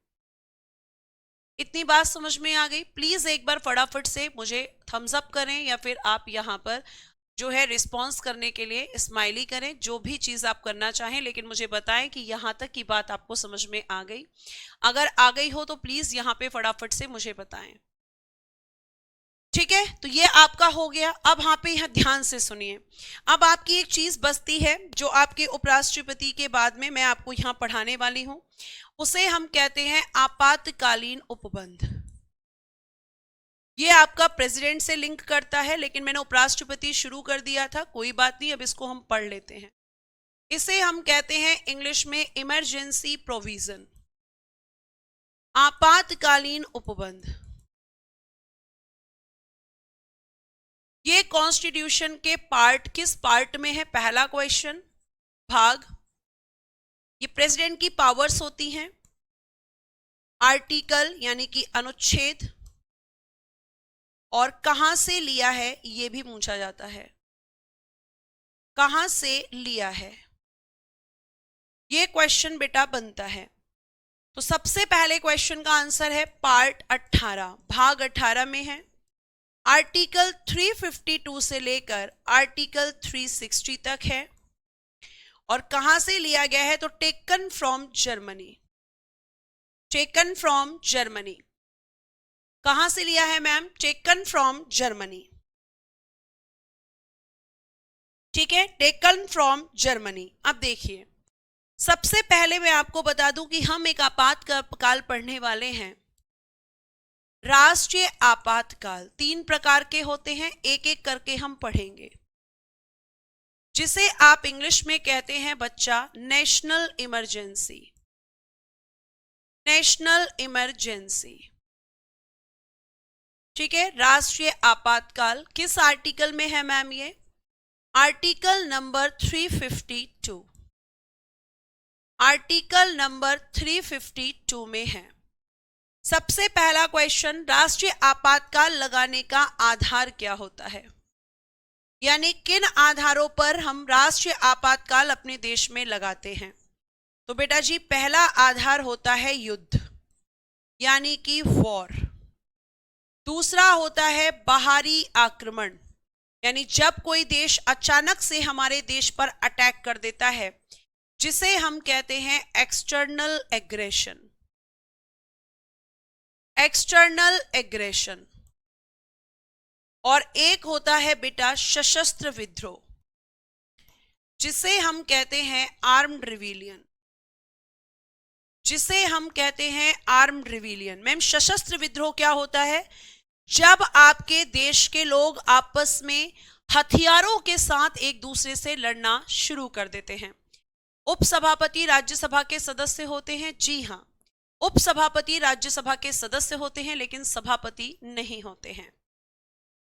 इतनी बात समझ में आ गई? प्लीज एक बार फटाफट से मुझे थम्स अप करें, या फिर आप यहां पर जो है रिस्पॉन्स करने के लिए स्माइली करें, जो भी चीज आप करना चाहें, लेकिन मुझे बताएं कि यहां तक की बात आपको समझ में आ गई। अगर आ गई हो तो प्लीज यहां पे फटाफट से मुझे बताएं। ठीक है, तो ये आपका हो गया। अब यहाँ पे यहाँ ध्यान से सुनिए, अब आपकी एक चीज बचती है जो आपके उपराष्ट्रपति के बाद में मैं आपको यहाँ पढ़ाने वाली हूं, उसे हम कहते हैं आपातकालीन उपबंध। ये आपका प्रेसिडेंट से लिंक करता है, लेकिन मैंने उपराष्ट्रपति शुरू कर दिया था, कोई बात नहीं, अब इसको हम पढ़ लेते हैं। इसे हम कहते हैं इंग्लिश में इमरजेंसी प्रोविजन, आपातकालीन उपबंध। ये कॉन्स्टिट्यूशन के पार्ट किस पार्ट में है? पहला क्वेश्चन, भाग। ये प्रेसिडेंट की पावर्स होती हैं। आर्टिकल यानी कि अनुच्छेद, और कहां से लिया है ये भी पूछा जाता है, कहां से लिया है, ये क्वेश्चन बेटा बनता है। तो सबसे पहले क्वेश्चन का आंसर है पार्ट 18, भाग 18 में है। आर्टिकल 352 से लेकर आर्टिकल 360 तक है। और कहां से लिया गया है? तो taken from Germany, taken from Germany. कहां से लिया है मैम? Taken from Germany. ठीक है, टेकन फ्रॉम जर्मनी। अब देखिए, सबसे पहले मैं आपको बता दूं कि हम एक आपातकाल पढ़ने वाले हैं। राष्ट्रीय आपातकाल 3 प्रकार के होते हैं, एक एक करके हम पढ़ेंगे, जिसे आप इंग्लिश में कहते हैं बच्चा नेशनल इमरजेंसी, नेशनल इमरजेंसी। ठीक है, राष्ट्रीय आपातकाल किस आर्टिकल में है मैम? ये आर्टिकल नंबर 352, आर्टिकल नंबर 352 में है। सबसे पहला क्वेश्चन, राष्ट्रीय आपातकाल लगाने का आधार क्या होता है, यानी किन आधारों पर हम राष्ट्रीय आपातकाल अपने देश में लगाते हैं? तो बेटा जी, पहला आधार होता है युद्ध, यानी कि वॉर। दूसरा होता है बाहरी आक्रमण, यानी जब कोई देश अचानक से हमारे देश पर अटैक कर देता है, जिसे हम कहते हैं एक्सटर्नल एग्रेशन, एक्सटर्नल एग्रेशन। और एक होता है बेटा सशस्त्र विद्रोह, जिसे हम कहते हैं आर्म्ड रिविलियन, जिसे हम कहते हैं आर्म्ड रिविलियन। मैम, सशस्त्र विद्रोह क्या होता है? जब आपके देश के लोग आपस में हथियारों के साथ एक दूसरे से लड़ना शुरू कर देते हैं। उपसभापति राज्यसभा के सदस्य होते हैं, जी हां, उपसभापति राज्यसभा के सदस्य होते हैं, लेकिन सभापति नहीं होते हैं।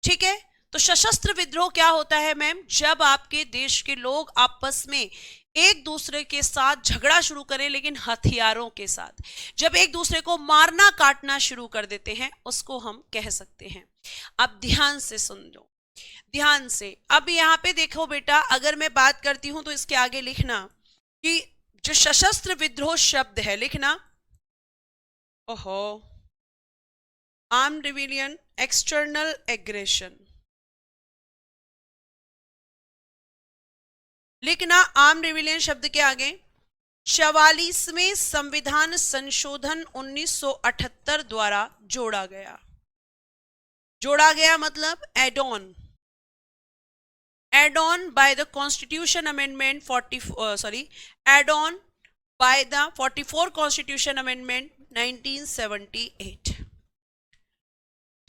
ठीक है, तो सशस्त्र विद्रोह क्या होता है मैम? जब आपके देश के लोग आपस में एक दूसरे के साथ झगड़ा शुरू करें, लेकिन हथियारों के साथ, जब एक दूसरे को मारना काटना शुरू कर देते हैं, उसको हम कह सकते हैं। अब ध्यान से सुन लो, ध्यान से। अब यहां पे देखो बेटा, अगर मैं बात करती हूं तो इसके आगे लिखना कि जो सशस्त्र विद्रोह शब्द है, लिखना ओहो, आर्म्ड रिविलियन, एक्सटर्नल एग्रेशन, लिखना आर्म्ड रिविलियन शब्द के आगे 44वें संविधान संशोधन 1978 द्वारा जोड़ा गया। जोड़ा गया मतलब add on, add on by the constitution amendment 44 constitution amendment 1978।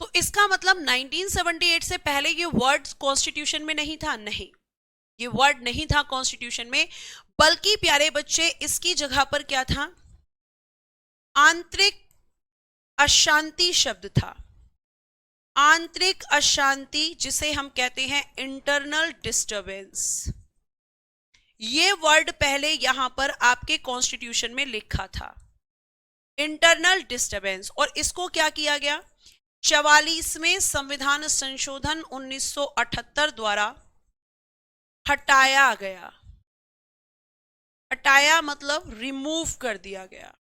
तो इसका मतलब 1978 से पहले ये वर्ड कॉन्स्टिट्यूशन में नहीं था, नहीं, ये वर्ड नहीं था कॉन्स्टिट्यूशन में, बल्कि प्यारे बच्चे इसकी जगह पर क्या था? आंतरिक अशांति शब्द था, आंतरिक अशांति, जिसे हम कहते हैं इंटरनल डिस्टरबेंस। ये वर्ड पहले यहां पर आपके कॉन्स्टिट्यूशन में लिखा था, इंटरनल डिस्टरबेंस, और इसको क्या किया गया? 44वें संविधान संशोधन 1978 द्वारा हटाया गया। हटाया मतलब रिमूव कर दिया गया।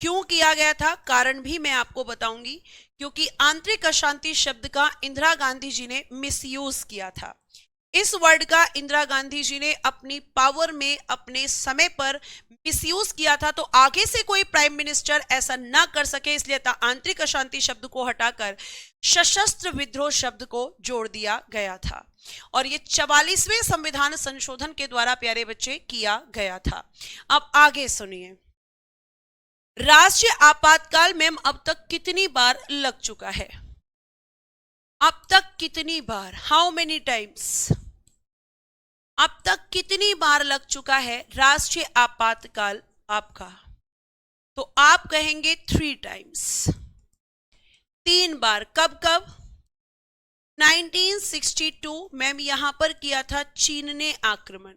क्यों किया गया था? कारण भी मैं आपको बताऊंगी, क्योंकि आंतरिक अशांति शब्द का इंदिरा गांधी जी ने मिसयूज किया था। इस वर्ड का इंदिरा गांधी जी ने अपनी पावर में अपने समय पर मिसयूज किया था, तो आगे से कोई प्राइम मिनिस्टर ऐसा ना कर सके, इसलिए आंतरिक अशांति शब्द को हटाकर सशस्त्र विद्रोह शब्द को जोड़ दिया गया था। और ये 44वें संविधान संशोधन के द्वारा प्यारे बच्चे किया गया था। अब आगे सुनिए, राष्ट्रीय आपातकाल मैम अब तक कितनी बार लग चुका है? अब तक कितनी बार? How many times? अब तक कितनी बार लग चुका है राष्ट्रीय आपातकाल आपका? तो आप कहेंगे 3 टाइम्स, 3 बार। कब कब? 1962 मैम यहां पर किया था चीन ने आक्रमण।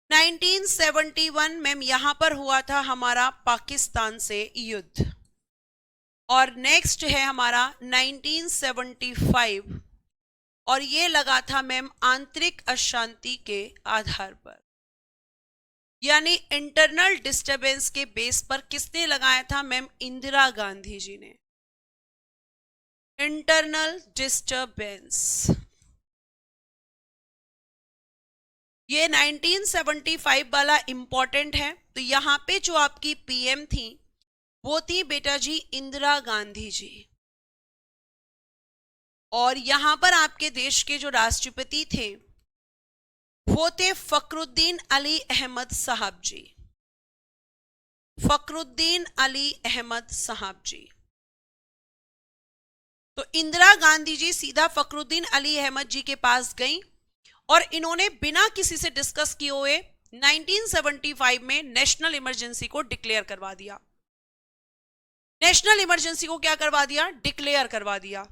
1971 मैम यहां पर हुआ था हमारा पाकिस्तान से युद्ध। और नेक्स्ट है हमारा 1975 और ये लगा था मैम आंतरिक अशांति के आधार पर, यानी इंटरनल डिस्टरबेंस के बेस पर किसने लगाया था मैम? इंदिरा गांधी जी ने। इंटरनल डिस्टरबेंस ये 1975 वाला इंपॉर्टेंट है। तो यहां पे जो आपकी पीएम थी वो थी बेटा जी इंदिरा गांधी जी, और यहां पर आपके देश के जो राष्ट्रपति थे वो थे फखरुद्दीन अली अहमद साहब जी। फखरुद्दीन अली अहमद साहब जी। तो इंदिरा गांधी जी सीधा फखरुद्दीन अली अहमद जी के पास गई और इन्होंने बिना किसी से डिस्कस किए हुए 1975 में नेशनल इमरजेंसी को डिक्लेयर करवा दिया। नेशनल इमरजेंसी को क्या करवा दिया? डिक्लेयर करवा दिया।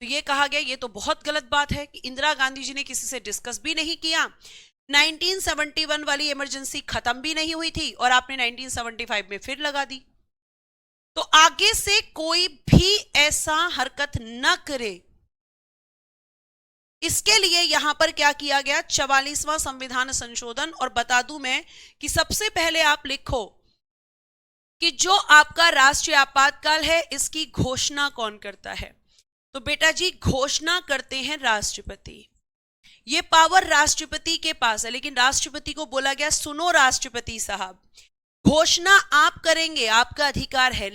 तो ये कहा गया ये तो बहुत गलत बात है कि इंदिरा गांधी जी ने किसी से डिस्कस भी नहीं किया, 1971 वाली इमरजेंसी खत्म भी नहीं हुई थी और आपने 1975 में फिर लगा दी। तो आगे से कोई भी ऐसा हरकत न करे, इसके लिए यहां पर क्या किया गया? 44वां संविधान संशोधन। और बता दूं मैं कि सबसे पहले आप लिखो कि जो आपका राष्ट्रीय आपातकाल है इसकी घोषणा कौन करता है? तो बेटा जी घोषणा करते हैं राष्ट्रपति। ये पावर राष्ट्रपति के पास है, लेकिन राष्ट्रपति को बोला गया सुनो राष्ट्रपति साहब, घोषणा आप करेंगे, आपका अधिकार है,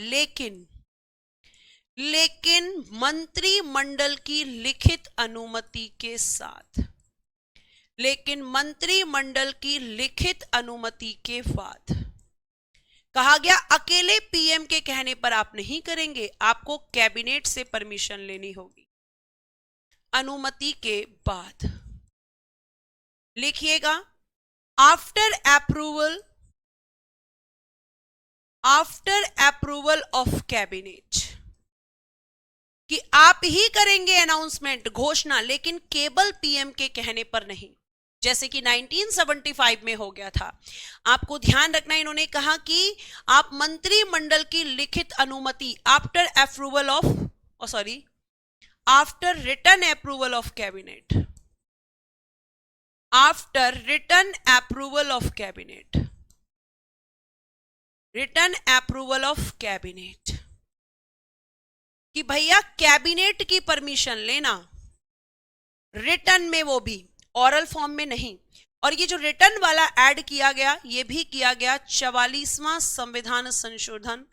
लेकिन मंत्रिमंडल की लिखित अनुमति के साथ। लेकिन मंत्रिमंडल की लिखित अनुमति के बाद कहा गया अकेले पीएम के कहने पर आप नहीं करेंगे, आपको कैबिनेट से परमिशन लेनी होगी अनुमति के बाद। लिखिएगा आफ्टर अप्रूवल ऑफ कैबिनेट, कि आप ही करेंगे अनाउंसमेंट, घोषणा, लेकिन केवल पीएम के कहने पर नहीं, जैसे कि 1975 में हो गया था। आपको ध्यान रखना, इन्होंने कहा कि आप मंत्रिमंडल की लिखित अनुमति after written approval of cabinet, after written approval of cabinet, written approval of cabinet, कि भैया कैबिनेट की परमिशन लेना रिटन में, वो भी ऑरल फॉर्म में नहीं। और ये जो रिटन वाला ऐड किया गया ये भी किया गया 44वां संविधान संशोधन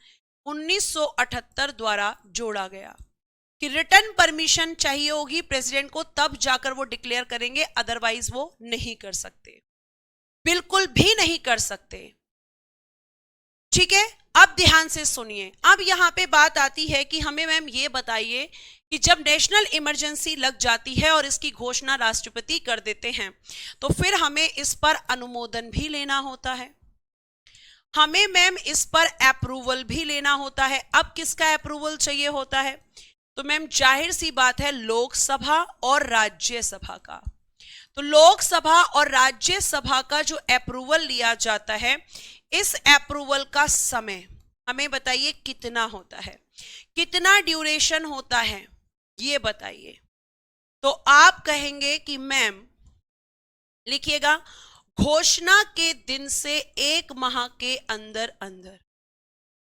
1978 द्वारा जोड़ा गया कि रिटन परमिशन चाहिए होगी प्रेसिडेंट को, तब जाकर वो डिक्लेयर करेंगे, अदरवाइज वो नहीं कर सकते, बिल्कुल भी नहीं कर सकते। ठीक है, अब ध्यान से सुनिए। अब यहां पे बात आती है कि हमें मैम ये बताइए कि जब नेशनल इमरजेंसी लग जाती है और इसकी घोषणा राष्ट्रपति कर देते हैं तो फिर हमें इस पर अनुमोदन भी लेना होता है, हमें मैम इस पर अप्रूवल भी लेना होता है। अब किसका अप्रूवल चाहिए होता है? तो मैम जाहिर सी बात है लोकसभा और राज्यसभा का। तो लोकसभा और राज्यसभा का जो अप्रूवल लिया जाता है, इस अप्रूवल का समय हमें बताइए कितना होता है, कितना ड्यूरेशन होता है, ये बताइए। तो आप कहेंगे कि मैम, लिखिएगा, घोषणा के दिन से 1 माह के अंदर अंदर,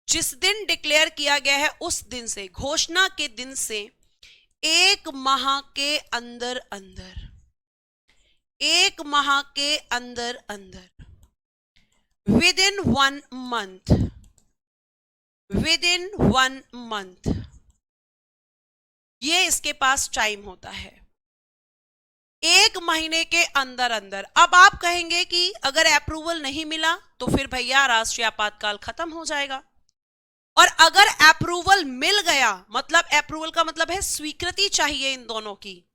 जिस दिन डिक्लेयर किया गया है उस दिन से, घोषणा के दिन से 1 माह के अंदर अंदर, 1 माह के अंदर अंदर, within 1 month, within 1 month, ये इसके पास टाइम होता है 1 महीने के अंदर अंदर। अब आप कहेंगे कि अगर अप्रूवल नहीं मिला तो फिर भैया राष्ट्रीय आपातकाल खत्म हो जाएगा, और अगर अप्रूवल मिल गया, मतलब अप्रूवल का मतलब है स्वीकृति चाहिए इन दोनों की,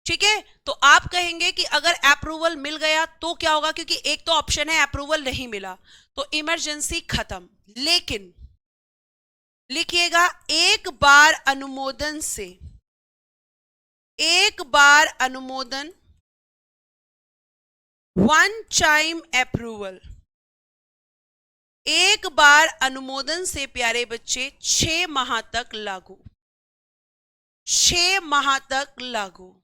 ठीक है। तो आप कहेंगे कि अगर अप्रूवल मिल गया तो क्या होगा, क्योंकि एक तो ऑप्शन है अप्रूवल नहीं मिला तो इमरजेंसी खत्म। लेकिन लिखिएगा एक बार अनुमोदन से एक बार अनुमोदन, वन टाइम अप्रूवल। एक बार अनुमोदन से प्यारे बच्चे 6 माह तक लागू, 6 माह तक लागू,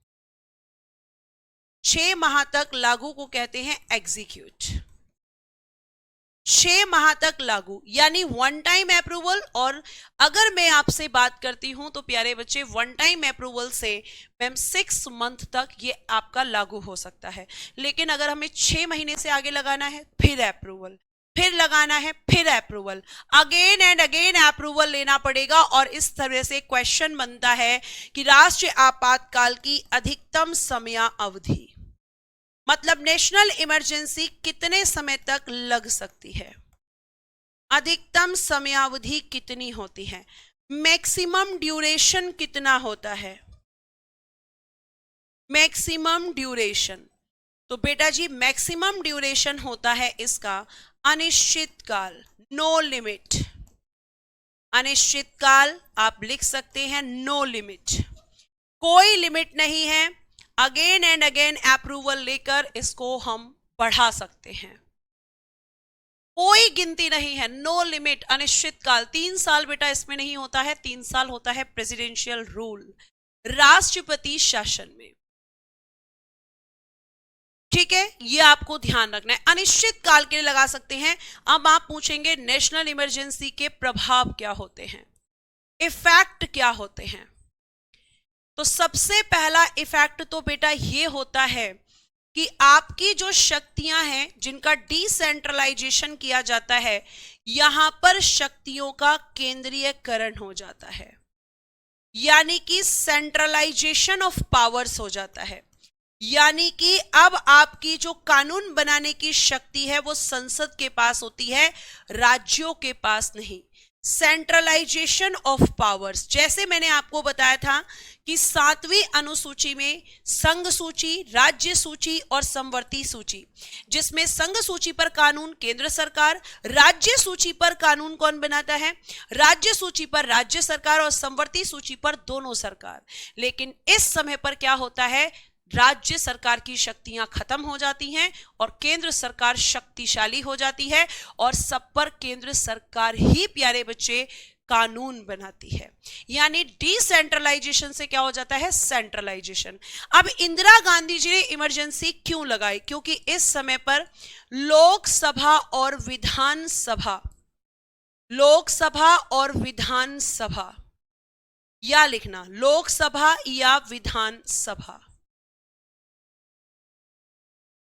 6 माह तक लागू को कहते हैं एग्जीक्यूट। 6 माह तक लागू यानी वन टाइम अप्रूवल। और अगर मैं आपसे बात करती हूं तो प्यारे बच्चे वन टाइम अप्रूवल से मैम 6 मंथ तक ये आपका लागू हो सकता है। लेकिन अगर हमें 6 महीने से आगे लगाना है फिर अप्रूवल, फिर लगाना है फिर approval, again and again approval लेना पड़ेगा। और इस तरह से क्वेश्चन बनता है कि राष्ट्रीय आपातकाल की अधिकतम समयावधि मतलब नेशनल इमरजेंसी कितने समय तक लग सकती है, अधिकतम समयावधि कितनी होती है, मैक्सिमम ड्यूरेशन कितना होता है, मैक्सिमम ड्यूरेशन। तो बेटा जी मैक्सिमम ड्यूरेशन होता है इसका अनिश्चित काल, नो लिमिट। अनिश्चित काल आप लिख सकते हैं नो लिमिट, कोई लिमिट नहीं है। अगेन एंड अगेन अप्रूवल लेकर इसको हम बढ़ा सकते हैं, कोई गिनती नहीं है, नो लिमिट, अनिश्चित काल। 3 साल बेटा इसमें नहीं होता है, 3 साल होता है प्रेसिडेंशियल रूल, राष्ट्रपति शासन में। ठीक है, ये आपको ध्यान रखना है, अनिश्चित काल के लिए लगा सकते हैं। अब आप पूछेंगे नेशनल इमरजेंसी के प्रभाव क्या होते हैं, इफेक्ट क्या होते हैं। तो सबसे पहला इफेक्ट तो बेटा ये होता है कि आपकी जो शक्तियां हैं जिनका डिसेंट्रलाइजेशन किया जाता है, यहां पर शक्तियों का केंद्रीयकरण हो जाता है, यानी कि सेंट्रलाइजेशन ऑफ पावर्स हो जाता है। यानी कि अब आपकी जो कानून बनाने की शक्ति है वो संसद के पास होती है, राज्यों के पास नहीं। सेंट्रलाइजेशन ऑफ पावर्स, जैसे मैंने आपको बताया था कि 7वीं अनुसूची में संघ सूची, राज्य सूची और समवर्ती सूची, जिसमें संघ सूची पर कानून केंद्र सरकार, राज्य सूची पर कानून कौन बनाता है, राज्य सूची पर राज्य सरकार और समवर्ती सूची पर दोनों सरकार। लेकिन इस समय पर क्या होता है, राज्य सरकार की शक्तियां खत्म हो जाती हैं और केंद्र सरकार शक्तिशाली हो जाती है और सब पर केंद्र सरकार ही प्यारे बच्चे कानून बनाती है। यानी डिसेंट्रलाइजेशन से क्या हो जाता है, सेंट्रलाइजेशन। अब इंदिरा गांधी जी ने इमरजेंसी क्यों लगाई, क्योंकि इस समय पर लोकसभा और विधानसभा, लोकसभा और विधानसभा, या लिखना लोकसभा या विधानसभा,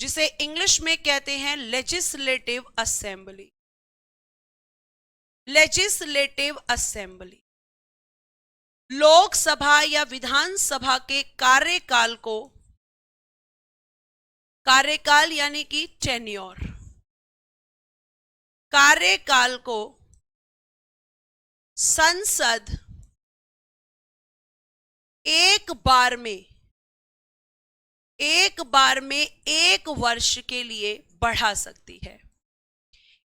जिसे इंग्लिश में कहते हैं legislative assembly, legislative assembly. Lok Sabha या विधानसभा के कार्यकाल को, कार्यकाल यानी कि टेन्योर, कार्यकाल को संसद एक बार में 1 वर्ष के लिए बढ़ा सकती है,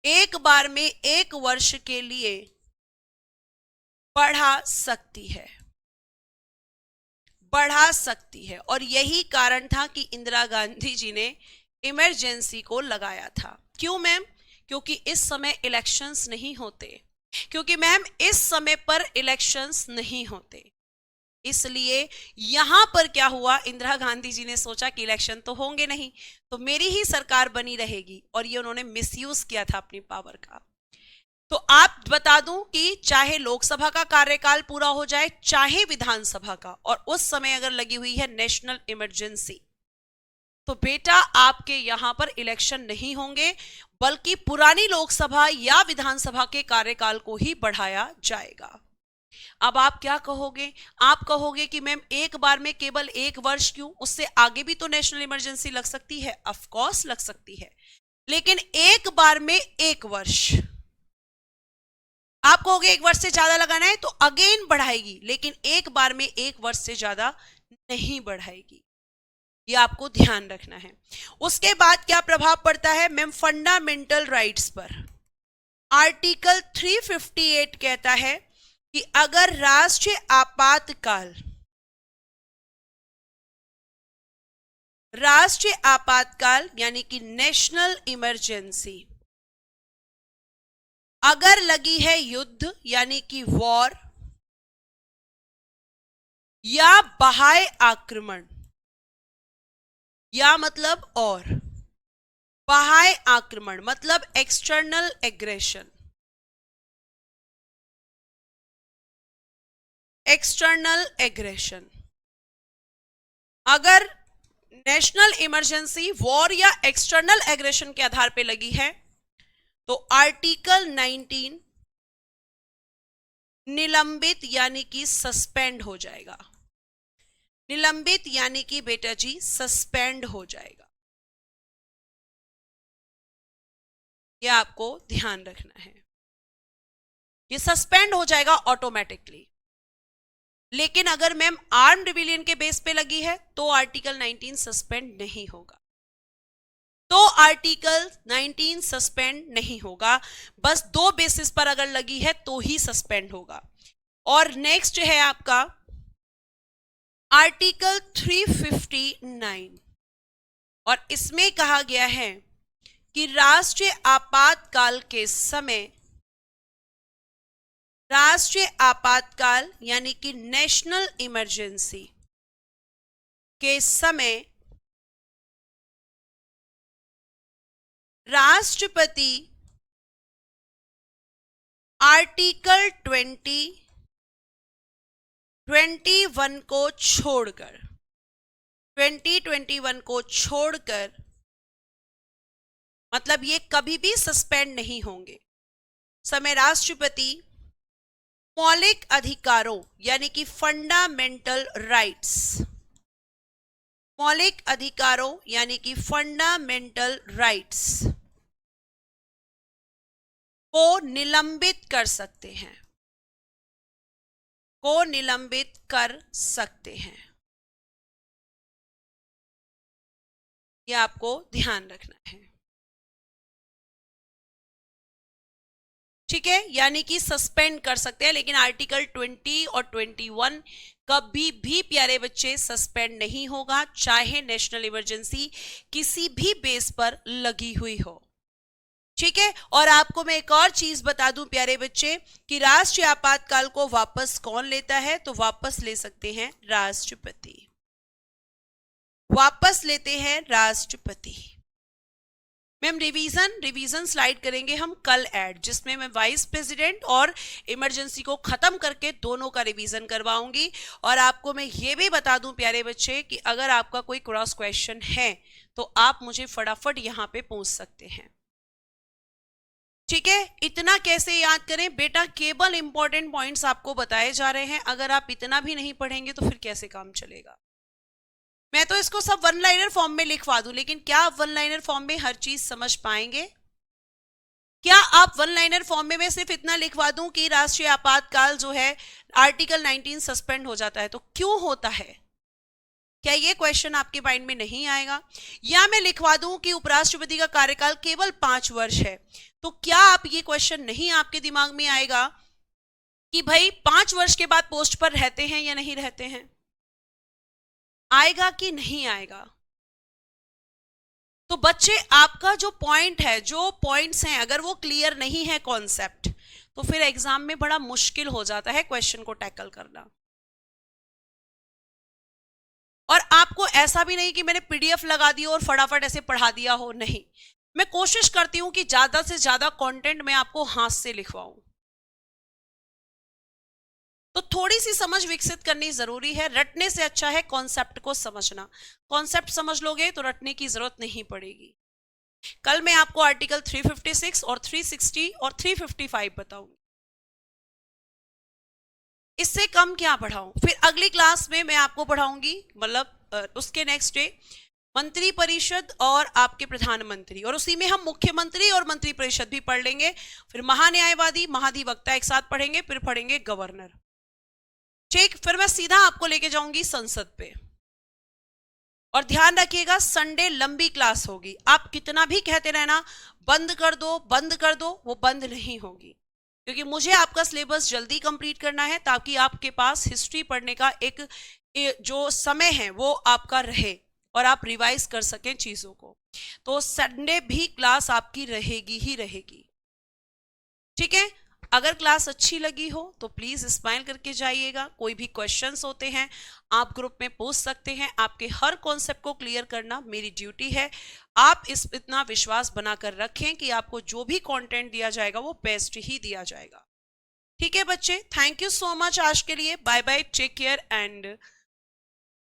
एक बार में 1 वर्ष के लिए बढ़ा सकती है, बढ़ा सकती है। और यही कारण था कि इंदिरा गांधी जी ने इमरजेंसी को लगाया था। क्यों मैम, क्योंकि इस समय इलेक्शंस नहीं होते, क्योंकि मैम इस समय पर इलेक्शंस नहीं होते, इसलिए यहां पर क्या हुआ, इंदिरा गांधी जी ने सोचा कि इलेक्शन तो होंगे नहीं तो मेरी ही सरकार बनी रहेगी, और ये उन्होंने मिसयूज किया था अपनी पावर का। तो आप बता दूं कि चाहे लोकसभा का कार्यकाल पूरा हो जाए चाहे विधानसभा का, और उस समय अगर लगी हुई है नेशनल इमरजेंसी, तो बेटा आपके यहां पर इलेक्शन नहीं होंगे, बल्कि पुरानी लोकसभा या विधानसभा के कार्यकाल को ही बढ़ाया जाएगा। अब आप क्या कहोगे, आप कहोगे कि मैम एक बार में केवल 1 वर्ष क्यों, उससे आगे भी तो नेशनल इमरजेंसी लग सकती है। ऑफ कोर्स लग सकती है, लेकिन एक बार में 1 वर्ष, आप कहोगे 1 वर्ष से ज्यादा लगाना है तो अगेन बढ़ाएगी, लेकिन एक बार में 1 वर्ष से ज्यादा नहीं बढ़ाएगी, ये आपको ध्यान रखना है। उसके बाद क्या प्रभाव पड़ता है मैम, फंडामेंटल राइट्स पर। आर्टिकल 358 कहता है कि अगर राष्ट्रीय आपातकाल राष्ट्रीय आपातकाल यानी कि नेशनल इमरजेंसी अगर लगी है युद्ध यानी कि वॉर या बाह्य आक्रमण, या मतलब और बाह्य आक्रमण मतलब एक्सटर्नल एग्रेशन, एक्सटर्नल एग्रेशन, अगर नेशनल इमरजेंसी वॉर या एक्सटर्नल एग्रेशन के आधार पे लगी है तो आर्टिकल 19 निलंबित यानी कि सस्पेंड हो जाएगा। निलंबित यानी कि बेटा जी सस्पेंड हो जाएगा, यह आपको ध्यान रखना है। ये सस्पेंड हो जाएगा ऑटोमेटिकली। लेकिन अगर मैम आर्म्ड रिबेलियन के बेस पे लगी है तो आर्टिकल 19 सस्पेंड नहीं होगा, तो आर्टिकल 19 सस्पेंड नहीं होगा। बस दो बेसिस पर अगर लगी है तो ही सस्पेंड होगा। और नेक्स्ट है आपका आर्टिकल 359 और इसमें कहा गया है कि राष्ट्रीय आपातकाल के समय, राष्ट्रीय आपातकाल यानी कि नेशनल इमरजेंसी के समय राष्ट्रपति आर्टिकल 21 को छोड़कर 2021 को छोड़कर मतलब ये कभी भी सस्पेंड नहीं होंगे। समय राष्ट्रपति मौलिक अधिकारों यानी कि फंडामेंटल राइट्स, मौलिक अधिकारों यानी कि फंडामेंटल राइट्स को निलंबित कर सकते हैं, को निलंबित कर सकते हैं। यह आपको ध्यान रखना है, ठीक है। यानी कि सस्पेंड कर सकते हैं, लेकिन आर्टिकल 20 और 21 कभी भी प्यारे बच्चे सस्पेंड नहीं होगा, चाहे नेशनल इमरजेंसी किसी भी बेस पर लगी हुई हो, ठीक है। और आपको मैं एक और चीज बता दूं प्यारे बच्चे कि राष्ट्रीय आपातकाल को वापस कौन लेता है, तो वापस ले सकते हैं राष्ट्रपति, वापस लेते हैं राष्ट्रपति। मैम रिवीजन स्लाइड करेंगे हम कल ऐड, जिसमें मैं वाइस प्रेसिडेंट और इमरजेंसी को खत्म करके दोनों का रिवीजन करवाऊंगी। और आपको मैं ये भी बता दूं प्यारे बच्चे कि अगर आपका कोई क्रॉस क्वेश्चन है तो आप मुझे फटाफट यहां पे पूछ सकते हैं, ठीक है। इतना कैसे याद करें बेटा, केवल इंपॉर्टेंट पॉइंट्स आपको बताए जा रहे हैं। अगर आप इतना भी नहीं पढ़ेंगे तो फिर कैसे काम चलेगा। मैं तो इसको सब वन लाइनर फॉर्म में लिखवा दूं, लेकिन क्या आप वन लाइनर फॉर्म में हर चीज समझ पाएंगे? क्या आप वन लाइनर फॉर्म में मैं सिर्फ इतना लिखवा दूं कि राष्ट्रीय आपातकाल जो है आर्टिकल 19 सस्पेंड हो जाता है, तो क्यों होता है? क्या ये क्वेश्चन आपके माइंड में नहीं आएगा? या मैं लिखवा दूं कि उपराष्ट्रपति का कार्यकाल केवल 5 वर्ष है, तो क्या आप ये क्वेश्चन नहीं आपके दिमाग में आएगा कि भाई 5 वर्ष के बाद पोस्ट पर रहते हैं या नहीं रहते हैं? आएगा कि नहीं आएगा? तो बच्चे आपका जो पॉइंट है, जो पॉइंट्स हैं, अगर वो क्लियर नहीं है कॉन्सेप्ट, तो फिर एग्जाम में बड़ा मुश्किल हो जाता है क्वेश्चन को टैकल करना। और आपको ऐसा भी नहीं कि मैंने पीडीएफ लगा दी और फटाफट ऐसे पढ़ा दिया हो, नहीं। मैं कोशिश करती हूं कि ज्यादा से ज्यादा कंटेंट मैं आपको हाथ से लिखवाऊं, तो थोड़ी सी समझ विकसित करनी जरूरी है। रटने से अच्छा है कॉन्सेप्ट को समझना। कॉन्सेप्ट समझ लोगे तो रटने की जरूरत नहीं पड़ेगी। कल मैं आपको आर्टिकल 356 और 360 और 355 बताऊंगी, इससे कम क्या पढ़ाऊं। फिर अगली क्लास में मैं आपको पढ़ाऊंगी, मतलब उसके नेक्स्ट डे मंत्री परिषद और आपके प्रधानमंत्री, और उसी में हम मुख्यमंत्री और मंत्री परिषद भी पढ़ लेंगे। फिर महान्यायवादी, महाधिवक्ता एक साथ पढ़ेंगे, फिर पढ़ेंगे गवर्नर, ठीक। फिर मैं सीधा आपको लेके जाऊंगी संसद पे। और ध्यान रखिएगा संडे लंबी क्लास होगी। आप कितना भी कहते रहना बंद कर दो बंद कर दो, वो बंद नहीं होगी, क्योंकि मुझे आपका सिलेबस जल्दी कंप्लीट करना है, ताकि आपके पास हिस्ट्री पढ़ने का एक जो समय है वो आपका रहे। और आप रिवाइज कर सकें चीजों को। तो संडे भी क्लास आपकी रहेगी ही रहेगी, ठीक है। अगर क्लास अच्छी लगी हो तो प्लीज स्माइल करके जाइएगा। कोई भी क्वेश्चंस होते हैं आप ग्रुप में पूछ सकते हैं। आपके हर कॉन्सेप्ट को क्लियर करना मेरी ड्यूटी है। आप इतना विश्वास बनाकर रखें कि आपको जो भी कंटेंट दिया जाएगा वो बेस्ट ही दिया जाएगा, ठीक है बच्चे। थैंक यू सो मच आज के लिए। Bye bye, take care and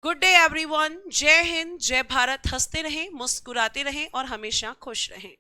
good day everyone. जय हिंद, जय भारत। हंसते रहें, मुस्कुराते रहें और हमेशा खुश रहें।